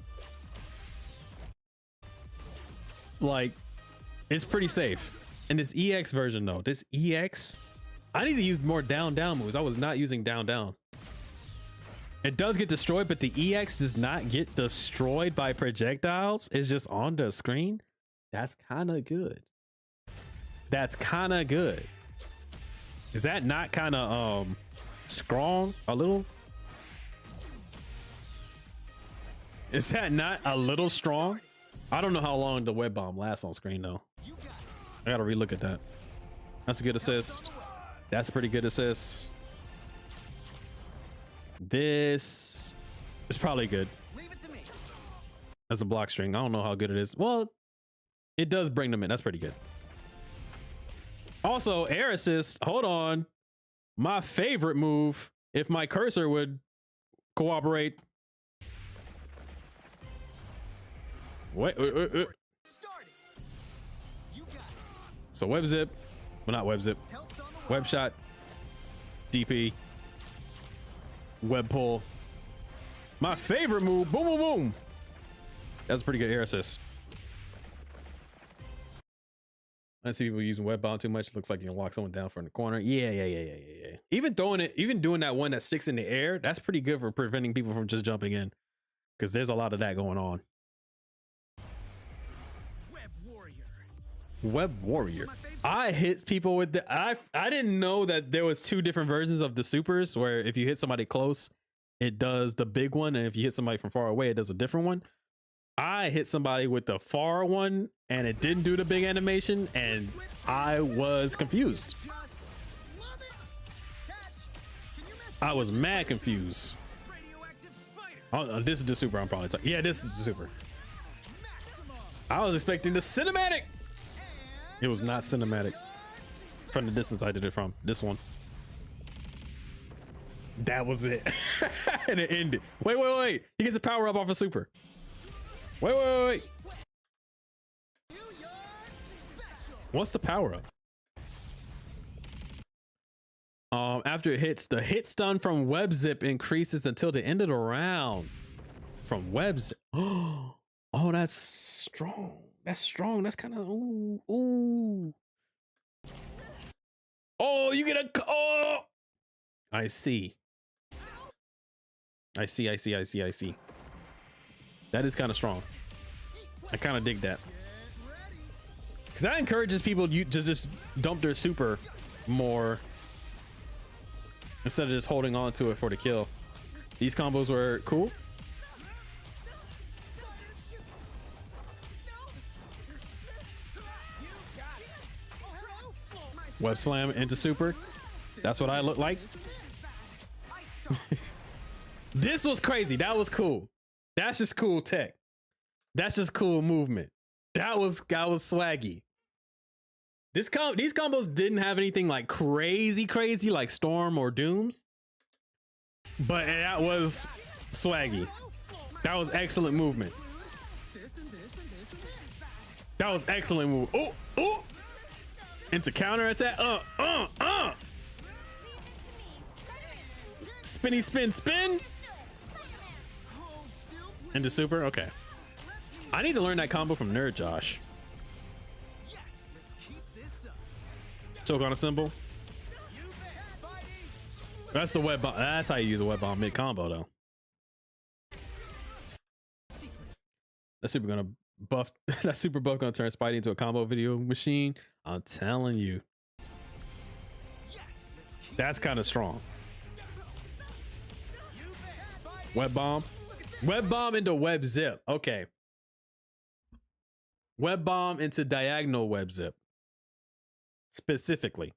like it's pretty safe. And this EX version though, this EX, I need to use more down moves. I was not using down. It does get destroyed, but the EX does not get destroyed by projectiles. It's just on the screen. That's kind of good. That's kind of good. Is that not kind of strong a little? Is that not a little strong? I don't know how long the web bomb lasts on screen though. I gotta relook at that. That's a good assist. That's a pretty good assist. This is probably good as a block string. I don't know how good it is. Well, it does bring them in. That's pretty good. Also, air assist. Hold on. My favorite move, if my cursor would cooperate. Wait. So web zip. Well, not web zip. Web shot. DP. Web pull. My favorite move. Boom, boom, boom. That's a pretty good air assist. I see people using web bomb too much. It looks like you can lock someone down from the corner. Yeah. Even doing that one that sticks in the air, that's pretty good for preventing people from just jumping in. Because there's a lot of that going on. Web Warrior. I hit people with the I didn't know that there was two different versions of the supers where if you hit somebody close, it does the big one, and if you hit somebody from far away, it does a different one. I hit somebody with the far one and it didn't do the big animation, and I was confused. I was mad confused. Oh, this is the super I'm probably talking. Yeah, this is the super. I was expecting the cinematic. It was not cinematic from the distance I did it from. This one. That was it. And it ended. Wait. He gets a power up off a super. Wait. What's the power up? After it hits, the hit stun from web zip increases until the end of the round. From web zip. Oh, that's strong. That's strong. That's kind of ooh. Oh, you get a I see. That is kind of strong. I kind of dig that. Because that encourages people to just dump their super more instead of just holding on to it for the kill. These combos were cool. Web slam into super. That's what I look like. This was crazy. That was cool. That's just cool tech. That's just cool movement. That was swaggy. These combos didn't have anything like crazy like Storm or Dooms, but that was swaggy. That was excellent movement. That was excellent move. Oh. Into counter attack. Spinny spin. Into super. Okay. I need to learn that combo from Nerd Josh. Tokon a symbol. That's the web bomb. That's how you use a web bomb mid combo though. That super gonna buff. That super buff gonna turn Spidey into a combo video machine. I'm telling you. That's kind of strong. Web bomb. Web bomb into web zip. Okay. Web bomb into diagonal web zip. Specifically.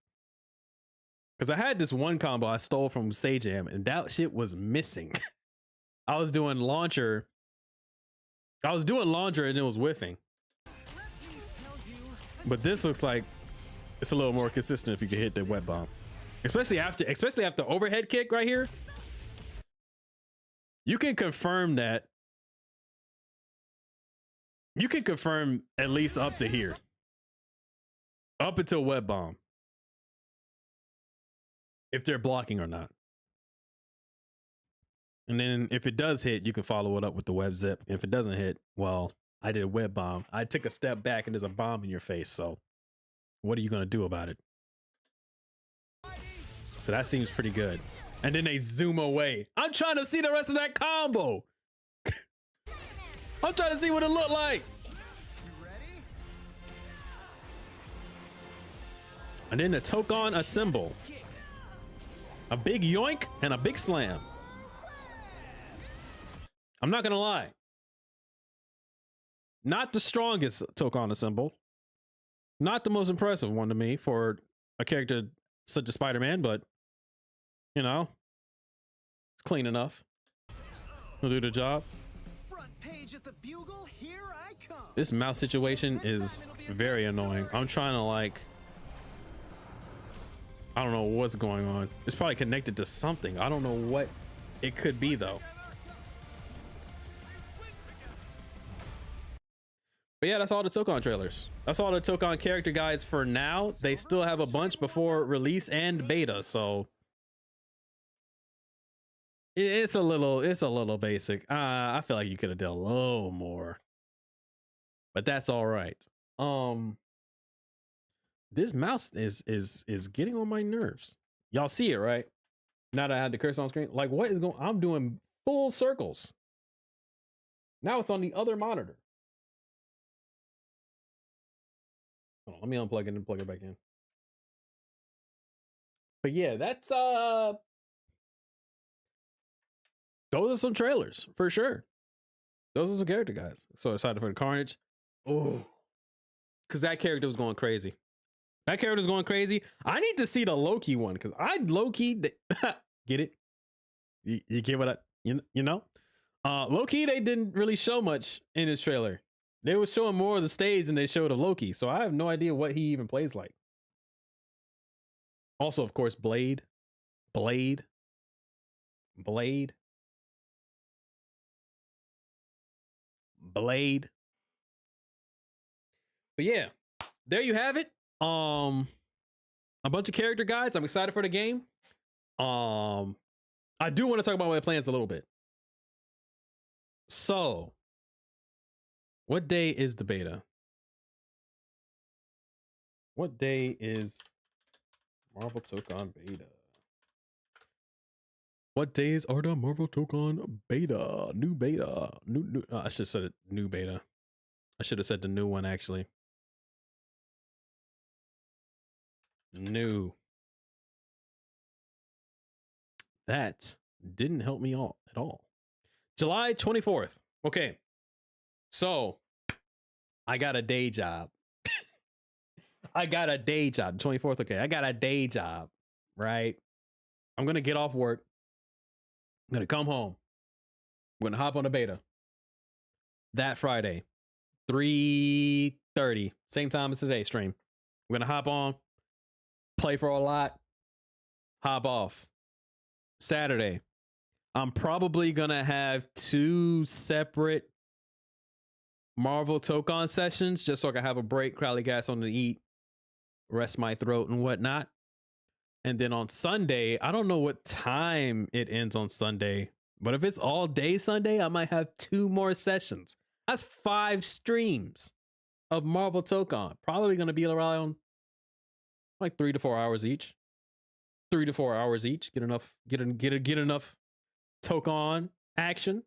Because I had this one combo I stole from Sajam and that shit was missing. I was doing launcher and it was whiffing. But this looks like it's a little more consistent if you can hit the web bomb. Especially after overhead kick right here. You can confirm that. You can confirm at least up to here. Up until web bomb. If they're blocking or not. And then if it does hit, you can follow it up with the web zip. If it doesn't hit, well, I did a web bomb. I took a step back and there's a bomb in your face. So what are you going to do about it? So that seems pretty good. And then they zoom away. I'm trying to see the rest of that combo. I'm trying to see what it looked like. And then the Tokon a symbol. A big yoink and a big slam. I'm not gonna lie. Not the strongest Tokon a symbol. Not the most impressive one to me for a character such as Spider-Man, but you know, it's clean enough. He'll do the job. Front page at the Bugle, here I come. This mouse situation is very annoying. I'm trying to like I don't know what's going on. It's probably connected to something. I don't know what it could be though. But yeah, that's all the Tokon trailers. That's all the Tokon character guides for now. They still have a bunch before release and beta, so it's a little basic. I feel like you could have done a little more, but that's all right. This mouse is getting on my nerves. Y'all see it, right? Now that I had the cursor on screen, like what is going? I'm doing full circles. Now it's on the other monitor. Hold on, let me unplug it and plug it back in. But yeah, that's those are some trailers for sure. Those are some character guys. So excited for the Carnage. Oh, because that character was going crazy. That character was going crazy. I need to see the Loki one because I Loki get it. You get what I you know. Loki they didn't really show much in his trailer. They were showing more of the stage than they showed of Loki, so I have no idea what he even plays like. Also, of course, Blade. But yeah, there you have it. A bunch of character guides. I'm excited for the game. I do want to talk about my plans a little bit. So, what day is the beta? What day is Marvel Tokon beta? What days are the Marvel Tokon beta? New beta. New I should have said it new beta. I should have said the new one actually. New. That didn't help me all at all. July 24th. Okay. So I got a day job. I got a day job. 24th. Okay. I got a day job. Right. I'm going to get off work. I'm going to come home. I'm going to hop on a beta. That Friday, 3:30. Same time as today stream. I'm going to hop on, play for a lot, hop off. Saturday, I'm probably going to have 2 separate Marvel Tokon sessions just so I can have a break, probably got something to eat, rest my throat and whatnot. And then on Sunday, I don't know what time it ends on Sunday, but if it's all day Sunday, I might have 2 more sessions. That's 5 streams of Marvel Tokon. Probably going to be around like 3 to 4 hours each. 3 to 4 hours each. Get enough Tokon action.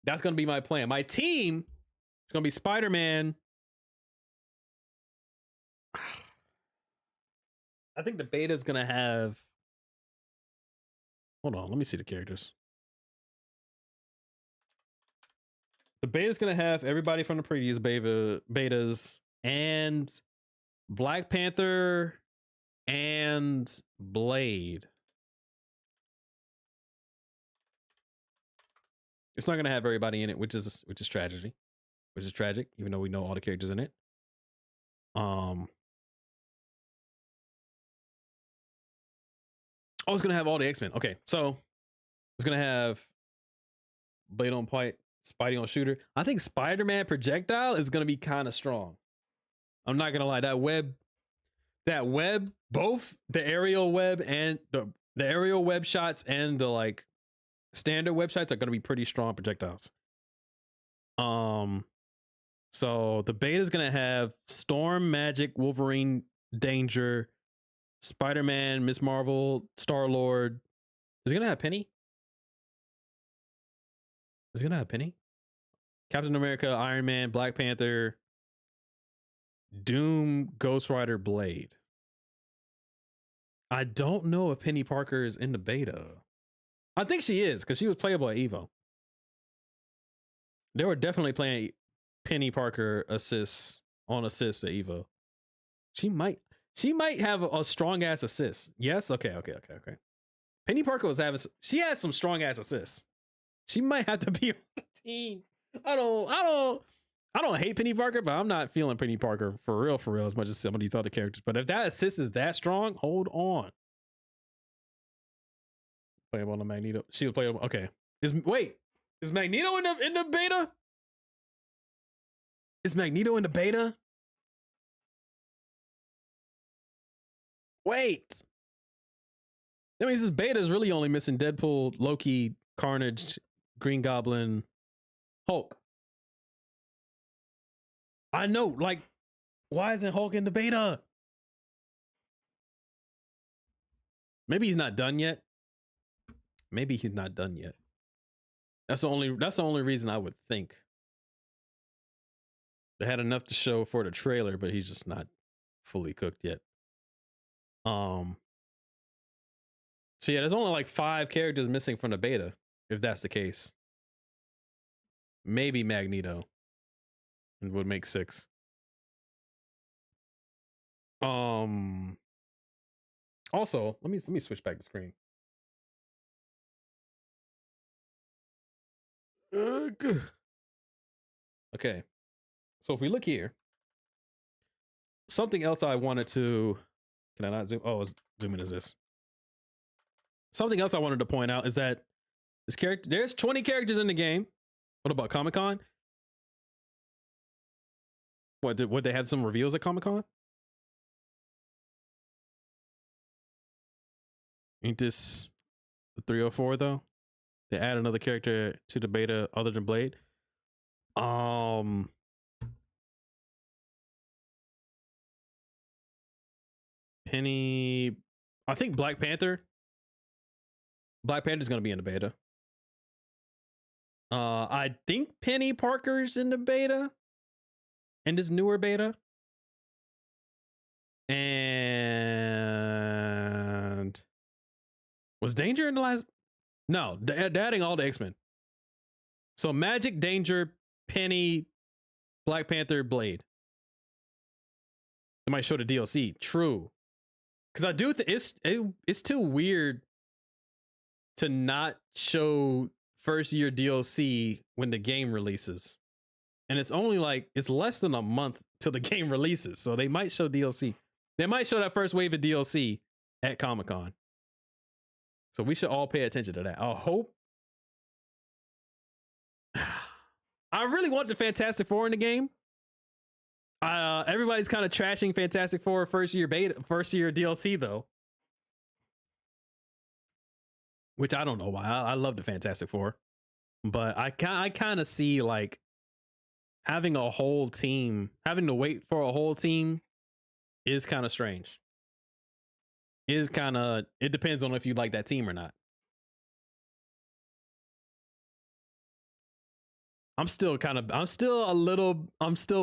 That's going to be my plan. My team is going to be Spider-Man. I think the beta is going to have... Hold on, let me see the characters. The beta is going to have everybody from the previous betas and Black Panther and Blade. It's not going to have everybody in it, which is tragedy. Which is tragic, even though we know all the characters in it. Oh, it's gonna have all the X-Men. Okay, so it's gonna have Blade on Pipe, Spidey on Shooter. I think Spider-Man projectile is gonna be kind of strong. I'm not gonna lie, that web, both the aerial web and the aerial web shots and the like standard web shots are gonna be pretty strong projectiles. So the beta is gonna have Storm, Magic, Wolverine, Danger, Spider-Man, Miss Marvel, Star-Lord. Is it gonna have Penny? Is it gonna have Penny? Captain America, Iron Man, Black Panther, Doom, Ghost Rider, Blade. I don't know if Penny Parker is in the beta. I think she is because she was playable at Evo. They were definitely playing Penny Parker assists at Evo. She might have a strong ass assist. Yes. Okay. Penny Parker she has some strong ass assists. She might have to be on the team. I I don't hate Penny Parker, but I'm not feeling Penny Parker for real, as much as some of these other characters. But if that assist is that strong, hold on. Playable on the Magneto. She was playable. Okay. Is Magneto in the beta? Is Magneto in the beta? Wait. That means this beta is really only missing Deadpool, Loki, Carnage, Green Goblin, Hulk. I know, like, why isn't Hulk in the beta? Maybe he's not done yet. Maybe he's not done yet. That's the only reason I would think. They had enough to show for the trailer, but he's just not fully cooked yet. So yeah, there's only like 5 characters missing from the beta, if that's the case. Maybe Magneto would make 6. Also, let me switch back the screen. Okay. So if we look here, something else I wanted to, can I not zoom? Oh, zoom in as this. Something else I wanted to point out is that there's 20 characters in the game. What about Comic-Con? What they had some reveals at Comic-Con? Ain't this the 304 though? They add another character to the beta other than Blade. Penny, I think Black Panther. Black Panther's gonna be in the beta. I think Penny Parker's in the beta, in this newer beta. And was Danger in the last? No, they're adding all the X-Men. So Magic, Danger, Penny, Black Panther, Blade. They might show the DLC. True. Because I do think it's too weird to not show first year DLC when the game releases. And it's only like, it's less than a month till the game releases. So they might show DLC. They might show that first wave of DLC at Comic-Con. So we should all pay attention to that. I hope. I really want the Fantastic Four in the game. Everybody's kind of trashing Fantastic Four first year DLC though. Which I don't know why. I love the Fantastic Four. But I kind of see like having a whole team, having to wait for a whole team is kind of strange. It depends on if you like that team or not. I'm still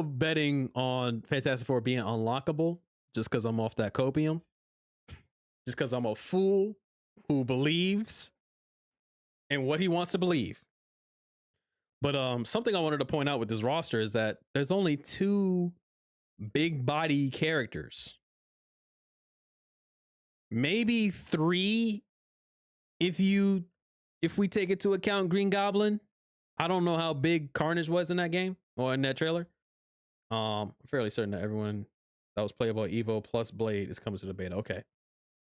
betting on Fantastic Four being unlockable just because I'm off that copium. Just because I'm a fool who believes in what he wants to believe. But something I wanted to point out with this roster is that there's only 2 big body characters. Maybe 3 if we take into account Green Goblin. I don't know how big Carnage was in that game or in that trailer. I'm fairly certain that everyone that was playable at Evo plus Blade is coming to the beta. Okay.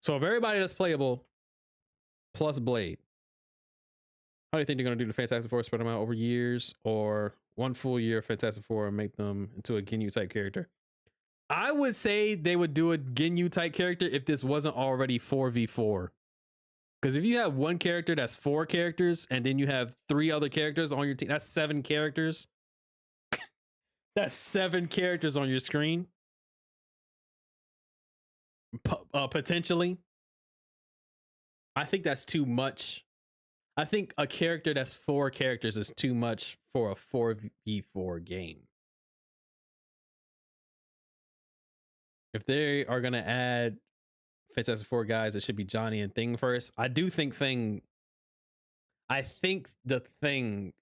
So if everybody that's playable plus Blade, how do you think they're going to do the Fantastic Four? Spread them out over years, or one full year of Fantastic Four and make them into a Ginyu type character? I would say they would do a Ginyu type character if this wasn't already 4v4. Because if you have one character that's 4 characters and then you have 3 other characters on your team, that's 7 characters. That's 7 characters on your screen. Potentially. I think that's too much. I think a character that's 4 characters is too much for a 4v4 game. If they are going to add Fantastic Four guys, it should be Johnny and Thing first. I think the Thing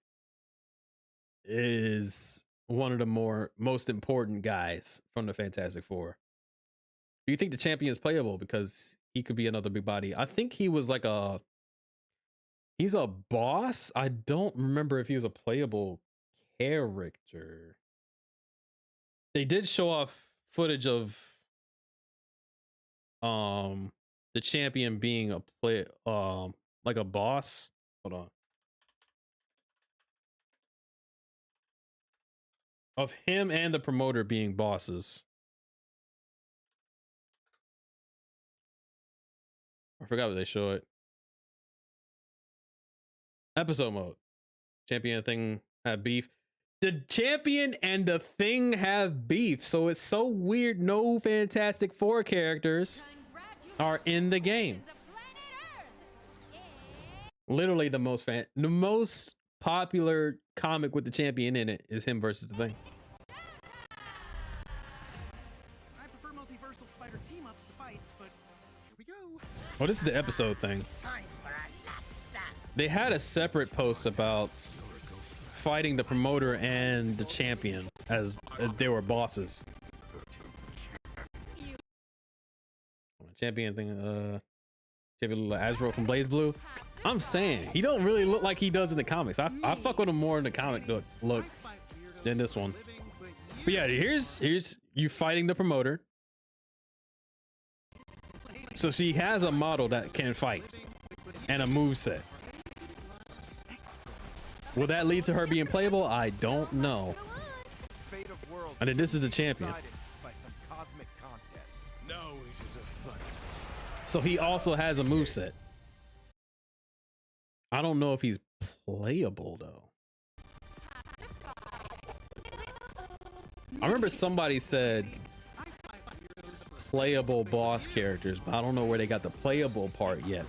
is one of the most important guys from the Fantastic Four. Do you think the champion is playable? Because he could be another big body. I think he was like he's a boss. I don't remember if he was a playable character. They did show off footage of the champion being a play like a boss. Hold on. Of him and the promoter being bosses. I forgot what they showed. Episode mode. Champion and Thing have beef. The champion and the Thing have beef. So it's so weird no Fantastic Four characters are in the game. Literally the most popular comic with the champion in it is him versus the Thing. I prefer multiversal spider team-ups to fights, but here we go. Oh, this is the episode thing. They had a separate post about fighting the promoter and the champion as they were bosses. Champion thing, champion Azrael from Blaze Blue. I'm saying he don't really look like he does in the comics. I fuck with him more in the comic look than this one. But yeah, here's you fighting the promoter. So she has a model that can fight and a moveset. Will that lead to her being playable? I don't know. And then this is the champion. So he also has a moveset. I don't know if he's playable though. I remember somebody said playable boss characters, but I don't know where they got the playable part yet.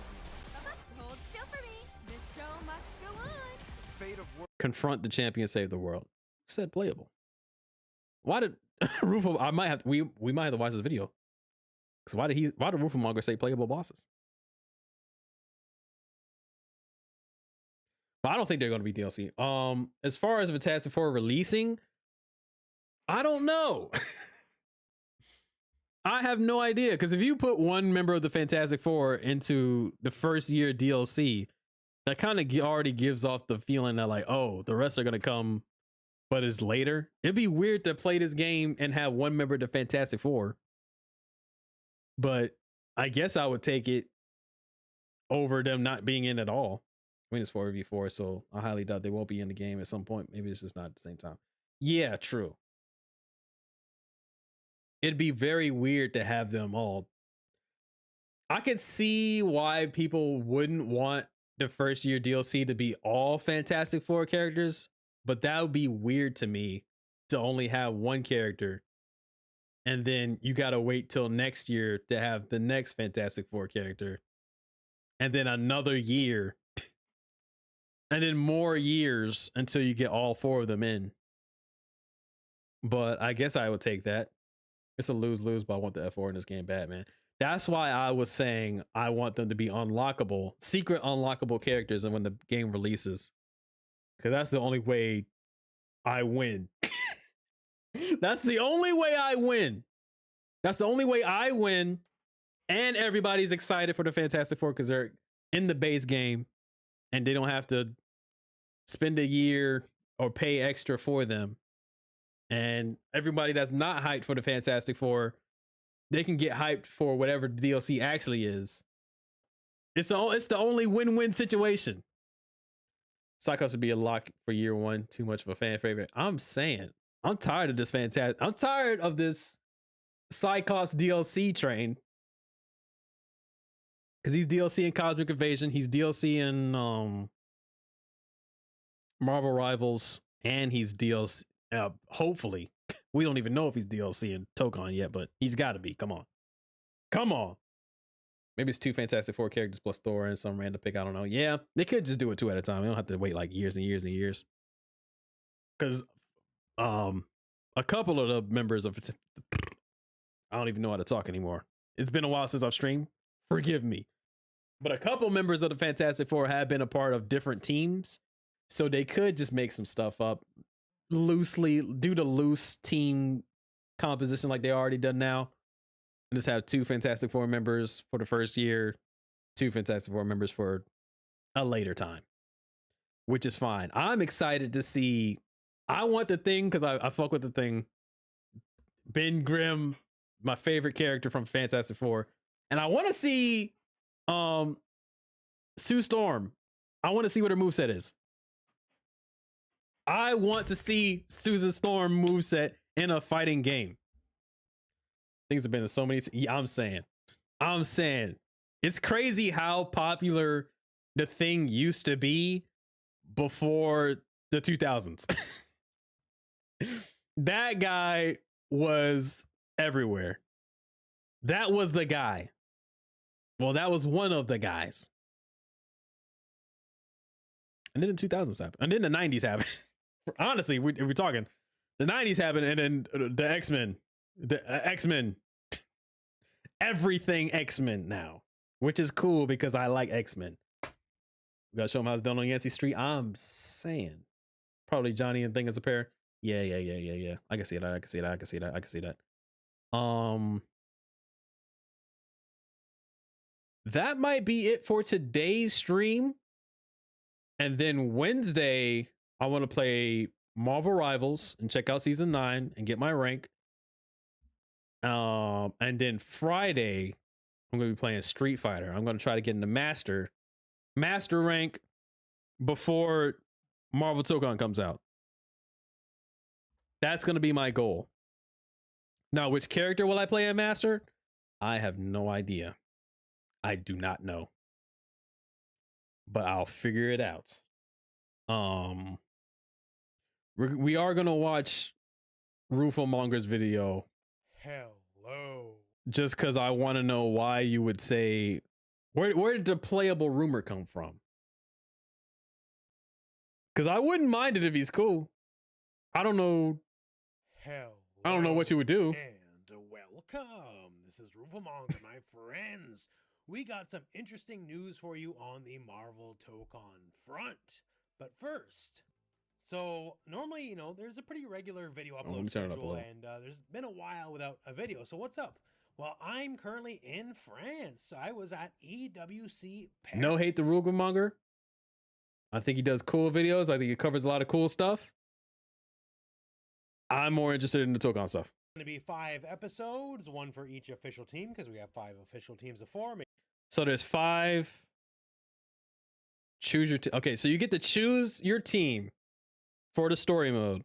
Hold still for me. This show must go on. Confront the champion, save the world. Who said playable? Why did Rufo? I might have we might have to watch this video. Because why did Rufo Monger say playable bosses? But I don't think they're going to be DLC. As far as Fantastic Four releasing, I don't know. I have no idea, because if you put one member of the Fantastic Four into the first year DLC, that kind of already gives off the feeling that like, oh, the rest are going to come, but it's later. It'd be weird to play this game and have one member of the Fantastic Four. But I guess I would take it over them not being in at all. I mean, it's 4v4, so I highly doubt they won't be in the game at some point. Maybe it's just not at the same time. Yeah, true. It'd be very weird to have them all. I could see why people wouldn't want the first year DLC to be all Fantastic Four characters, but that would be weird to me to only have one character. And then you got to wait till next year to have the next Fantastic Four character. And then another year. And then more years until you get all four of them in. But I guess I would take that. It's a lose-lose, but I want the F4 in this game bad, man. That's why I was saying I want them to be unlockable, secret unlockable characters, and when the game releases. Because that's the only way I win. That's the only way I win. That's the only way I win. And everybody's excited for the Fantastic Four because they're in the base game and they don't have to spend a year or pay extra for them. And everybody that's not hyped for the Fantastic Four, they can get hyped for whatever the DLC actually is. It's the only win-win situation. Cyclops would be a lock for year one. Too much of a fan favorite. I'm saying, I'm tired of this I'm tired of this Cyclops DLC train. Because he's DLC in Cosmic Invasion. He's DLC in Marvel Rivals. And he's DLC. Hopefully. We don't even know if he's DLC in Tokon yet, but he's got to be. Come on. Come on. Maybe it's 2 Fantastic Four characters plus Thor and some random pick. I don't know. Yeah, they could just do it 2 at a time. They don't have to wait like years and years and years. Because a couple of the members of I don't even know how to talk anymore. It's been a while since I've streamed. Forgive me. But a couple members of the Fantastic Four have been a part of different teams. So they could just make some stuff up loosely, do the loose team composition like they already done now. And just have 2 Fantastic Four members for the first year, 2 Fantastic Four members for a later time. Which is fine. I'm excited to see. I want the Thing because I fuck with the Thing. Ben Grimm, my favorite character from Fantastic Four. And I want to see Sue Storm. I want to see what her moveset is. I want to see Susan Storm moveset in a fighting game. Things have been in so many. I'm saying. It's crazy how popular the thing used to be before the 2000s. That guy was everywhere. That was the guy. Well, that was one of the guys. And then the 2000s happened. And then the 90s happened. Honestly, if we're talking, the 90s happened, and then the X-Men. The X-Men. Everything X-Men now. Which is cool because I like X-Men. We gotta show them how it's done on Yancey Street. I'm saying. Probably Johnny and Thing as a pair. Yeah. I can see that. That might be it for today's stream. And then Wednesday, I want to play Marvel Rivals and check out season 9 and get my rank. And then Friday, I'm going to be playing Street Fighter. I'm going to try to get into master rank before Marvel Tokon comes out. That's going to be my goal. Now, which character will I play at master? I have no idea. I do not know. But I'll figure it out. We are going to watch Rufo Monger's video. Hello. Just because I want to know why you would say, where did the playable rumor come from? Because I wouldn't mind it if he's cool. I don't know. Hello. I don't know what you would do. And welcome. This is Rufo Monger, my friends. We got some interesting news for you on the Marvel Tokon front. But first, so normally, you know, there's a pretty regular video upload schedule, and there's been a while without a video. So what's up? Well, I'm currently in France. I was at EWC Paris. No hate to Rufo Monger. I think he does cool videos. I think he covers a lot of cool stuff. I'm more interested in the Tokon stuff. Going to be 5 episodes, 1 for each official team, because we have 5 official teams of 4. So there's 5. Choose your team. Okay, so you get to choose your team for the story mode.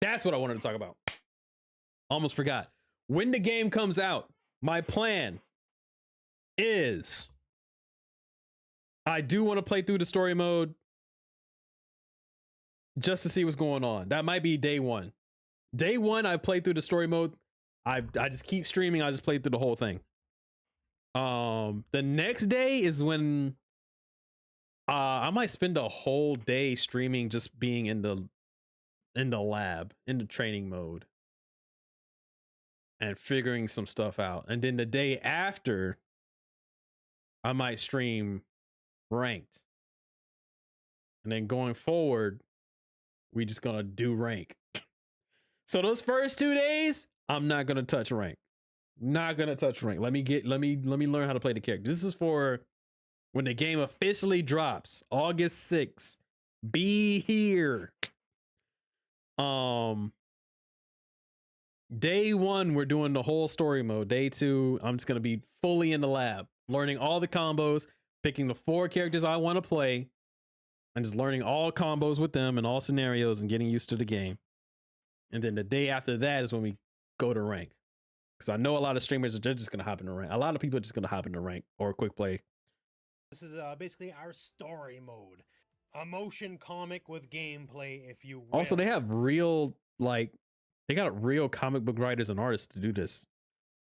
That's what I wanted to talk about. Almost forgot. When the game comes out, my plan is I do want to play through the story mode just to see what's going on. That might be day 1. Day 1, I play through the story mode. I just keep streaming. I just play through the whole thing. The next day is when I might spend a whole day streaming, just being in the lab, in the training mode, and figuring some stuff out. And then the day after, I might stream ranked. And then going forward, we just gonna do rank. So those first 2 days, I'm not gonna touch rank. Not gonna touch rank. Let me learn how to play the character. This is for when the game officially drops, August 6th. Be here. Day 1, we're doing the whole story mode. Day 2, I'm just gonna be fully in the lab, learning all the combos, picking the 4 characters I want to play, and just learning all combos with them and all scenarios and getting used to the game. And then the day after that is when we go to rank. Because I know a lot of streamers are just going to hop into rank. A lot of people are just going to hop into rank or quick play. This is basically our story mode. A motion comic with gameplay, if you will. Also, they have real, they got real comic book writers and artists to do this.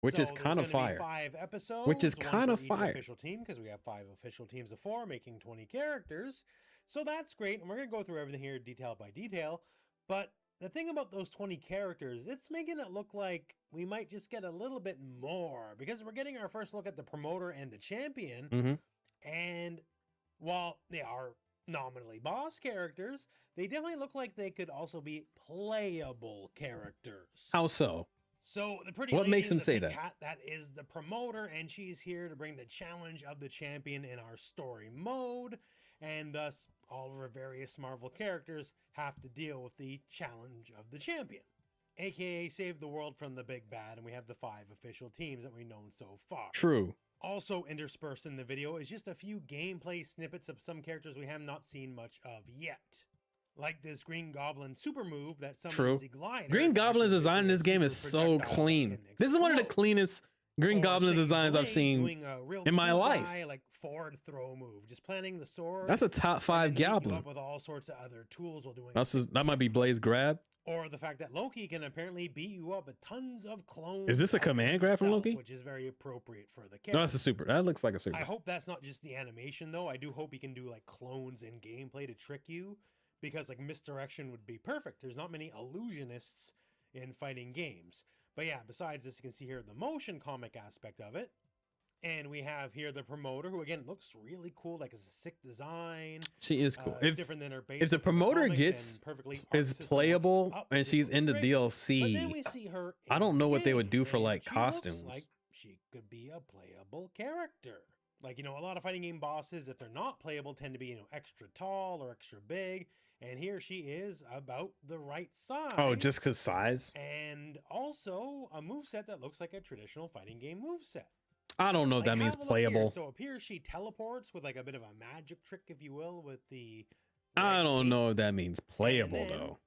Which is kind of fire. 5 episodes, which is kind of fire. Official team, because we have 5 official teams of 4, making 20 characters. So that's great, and we're going to go through everything here detail by detail. But the thing about those 20 characters, it's making it look like we might just get a little bit more, because we're getting our first look at the promoter and the champion. Mm-hmm. And while they are nominally boss characters, they definitely look like they could also be playable characters. How so? So the pretty what lady makes in him the say big that? hat, that is the promoter, and she's here to bring the challenge of the champion in our story mode, and thus all of our various Marvel characters have to deal with the challenge of the champion. aka save the world from the big bad, and we have the 5 official teams that we've known so far. True. Also interspersed in the video is just a few gameplay snippets of some characters we have not seen much of yet. Like this Green Goblin super move that summons True. the glider. Green Goblin's design in this game is so clean. This is one of the cleanest Green Goblin designs I've seen in my life. Like forward throw move, just planting the sword. That's a top 5 Goblin. Up with all sorts of other tools while doing. That might be Blaze grab. Or the fact that Loki can apparently beat you up with tons of clones. Is this a command grab from Loki? Which is very appropriate for the character. No, that's a super. That looks like a super. I hope that's not just the animation though. I do hope he can do like clones in gameplay to trick you, because like misdirection would be perfect. There's not many illusionists in fighting games. But yeah, besides this, you can see here the motion comic aspect of it. And we have here the promoter, who again looks really cool, like it's a sick design. She is cool. It's different than her base. If the promoter is playable and she's in the DLC, but then we see her I don't know what they would do for like costumes. Like she could be a playable character. Like, you know, a lot of fighting game bosses, if they're not playable, tend to be, you know, extra tall or extra big. And here she is about the right size. Oh, just because size? And also a moveset that looks like a traditional fighting game moveset. I don't know if that means playable. So up here, she teleports with like a bit of a magic trick, if you will, with the... I don't know if that means playable, though.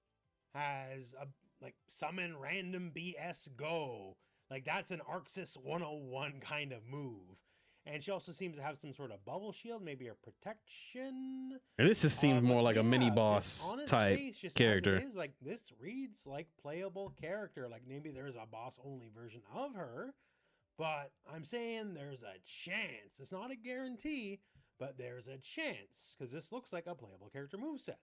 Has a, like, summon random BS go. Like, that's an Arxis 101 kind of move. And she also seems to have some sort of bubble shield, maybe a protection. And this just seems more like a mini boss type character. It is, like, this reads like playable character. Like, maybe there's a boss only version of her. But I'm saying there's a chance. It's not a guarantee, but there's a chance. Because this looks like a playable character moveset.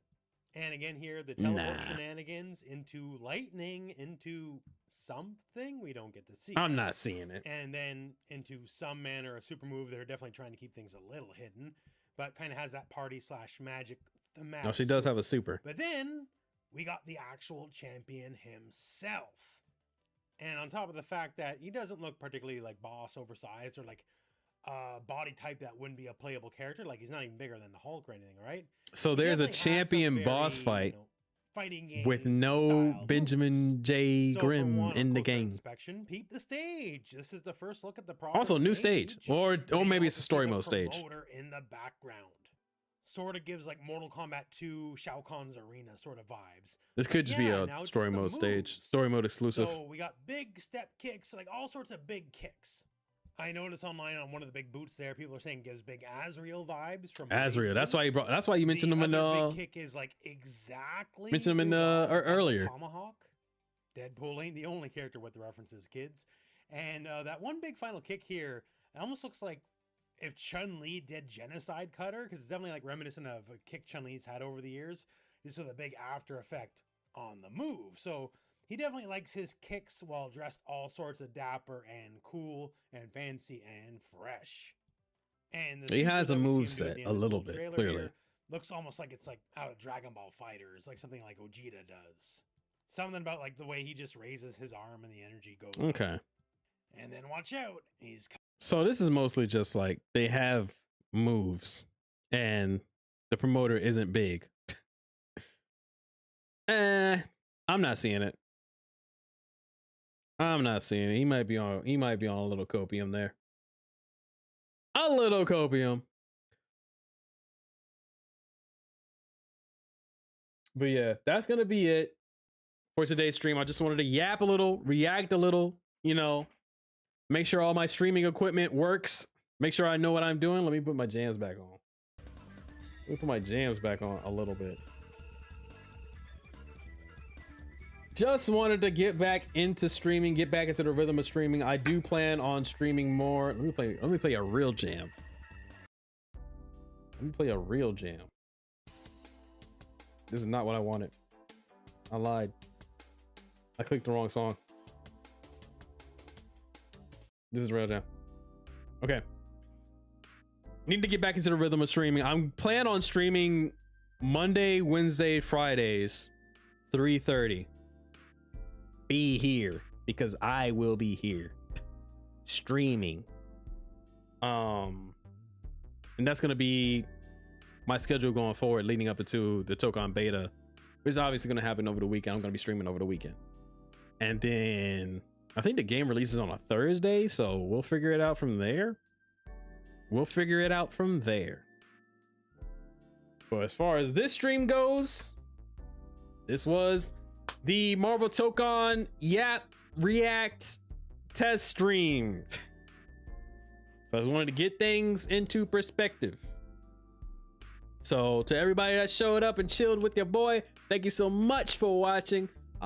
And again here, the teleport shenanigans into lightning, into something we don't get to see. I'm not seeing it. And then into some manner of super move. They're definitely trying to keep things a little hidden. But kind of has that party / magic thematic. No, she does have a super. But then we got the actual champion himself. And on top of the fact that he doesn't look particularly like boss oversized or like body type that wouldn't be a playable character. Like he's not even bigger than the Hulk or anything, right? So there's a champion boss fight, you know, fighting game with no Benjamin J. Grimm in the game. Inspection, peep the stage. This is the first look at the proper also new stage, or maybe it's a story mode stage. In the background. Sort of gives like Mortal Kombat 2 Shao Kahn's arena sort of vibes. This could just be a story mode stage, story mode exclusive. So we got big step kicks, like all sorts of big kicks. I noticed online on one of the big boots there, people are saying gives big Azrael vibes from Azrael. That's why you brought. That's why you mentioned them in the big kick is like exactly mentioned them in the earlier. Tomahawk. Deadpool ain't the only character with the references, kids. And that one big final kick here, it almost looks like if Chun-Li did Genocide Cutter, because it's definitely like reminiscent of a kick Chun-Li's had over the years, just with a big after effect on the move. So he definitely likes his kicks while dressed all sorts of dapper and cool and fancy and fresh. And he has a move set a little bit, clearly. Here looks almost like it's like out of Dragon Ball FighterZ, like something like Vegeta does. Something about like the way he just raises his arm and the energy goes. Okay. Up. And then watch out, he's... So this is mostly just like they have moves and the promoter isn't big. I'm not seeing it. I'm not seeing it. He might be on a little copium there. A little copium. But yeah, that's gonna be it for today's stream. I just wanted to yap a little, react a little, you know. Make sure all my streaming equipment works. Make sure I know what I'm doing. Let me put my jams back on. Let me put my jams back on a little bit. Just wanted to get back into streaming, get back into the rhythm of streaming. I do plan on streaming more. Let me play a real jam. Let me play a real jam. This is not what I wanted. I lied. I clicked the wrong song. This is real jam. Okay. Need to get back into the rhythm of streaming. I'm planning on streaming Monday, Wednesday, Fridays, 3:30. Be here because I will be here streaming. And that's gonna be my schedule going forward, leading up into the Tokon beta, which is obviously gonna happen over the weekend. I'm gonna be streaming over the weekend. And then I think the game releases on a Thursday, so we'll figure it out from there. But as far as this stream goes, this was the Marvel Tokon Yap React test stream. So I just wanted to get things into perspective. So to everybody that showed up and chilled with your boy, thank you so much for watching.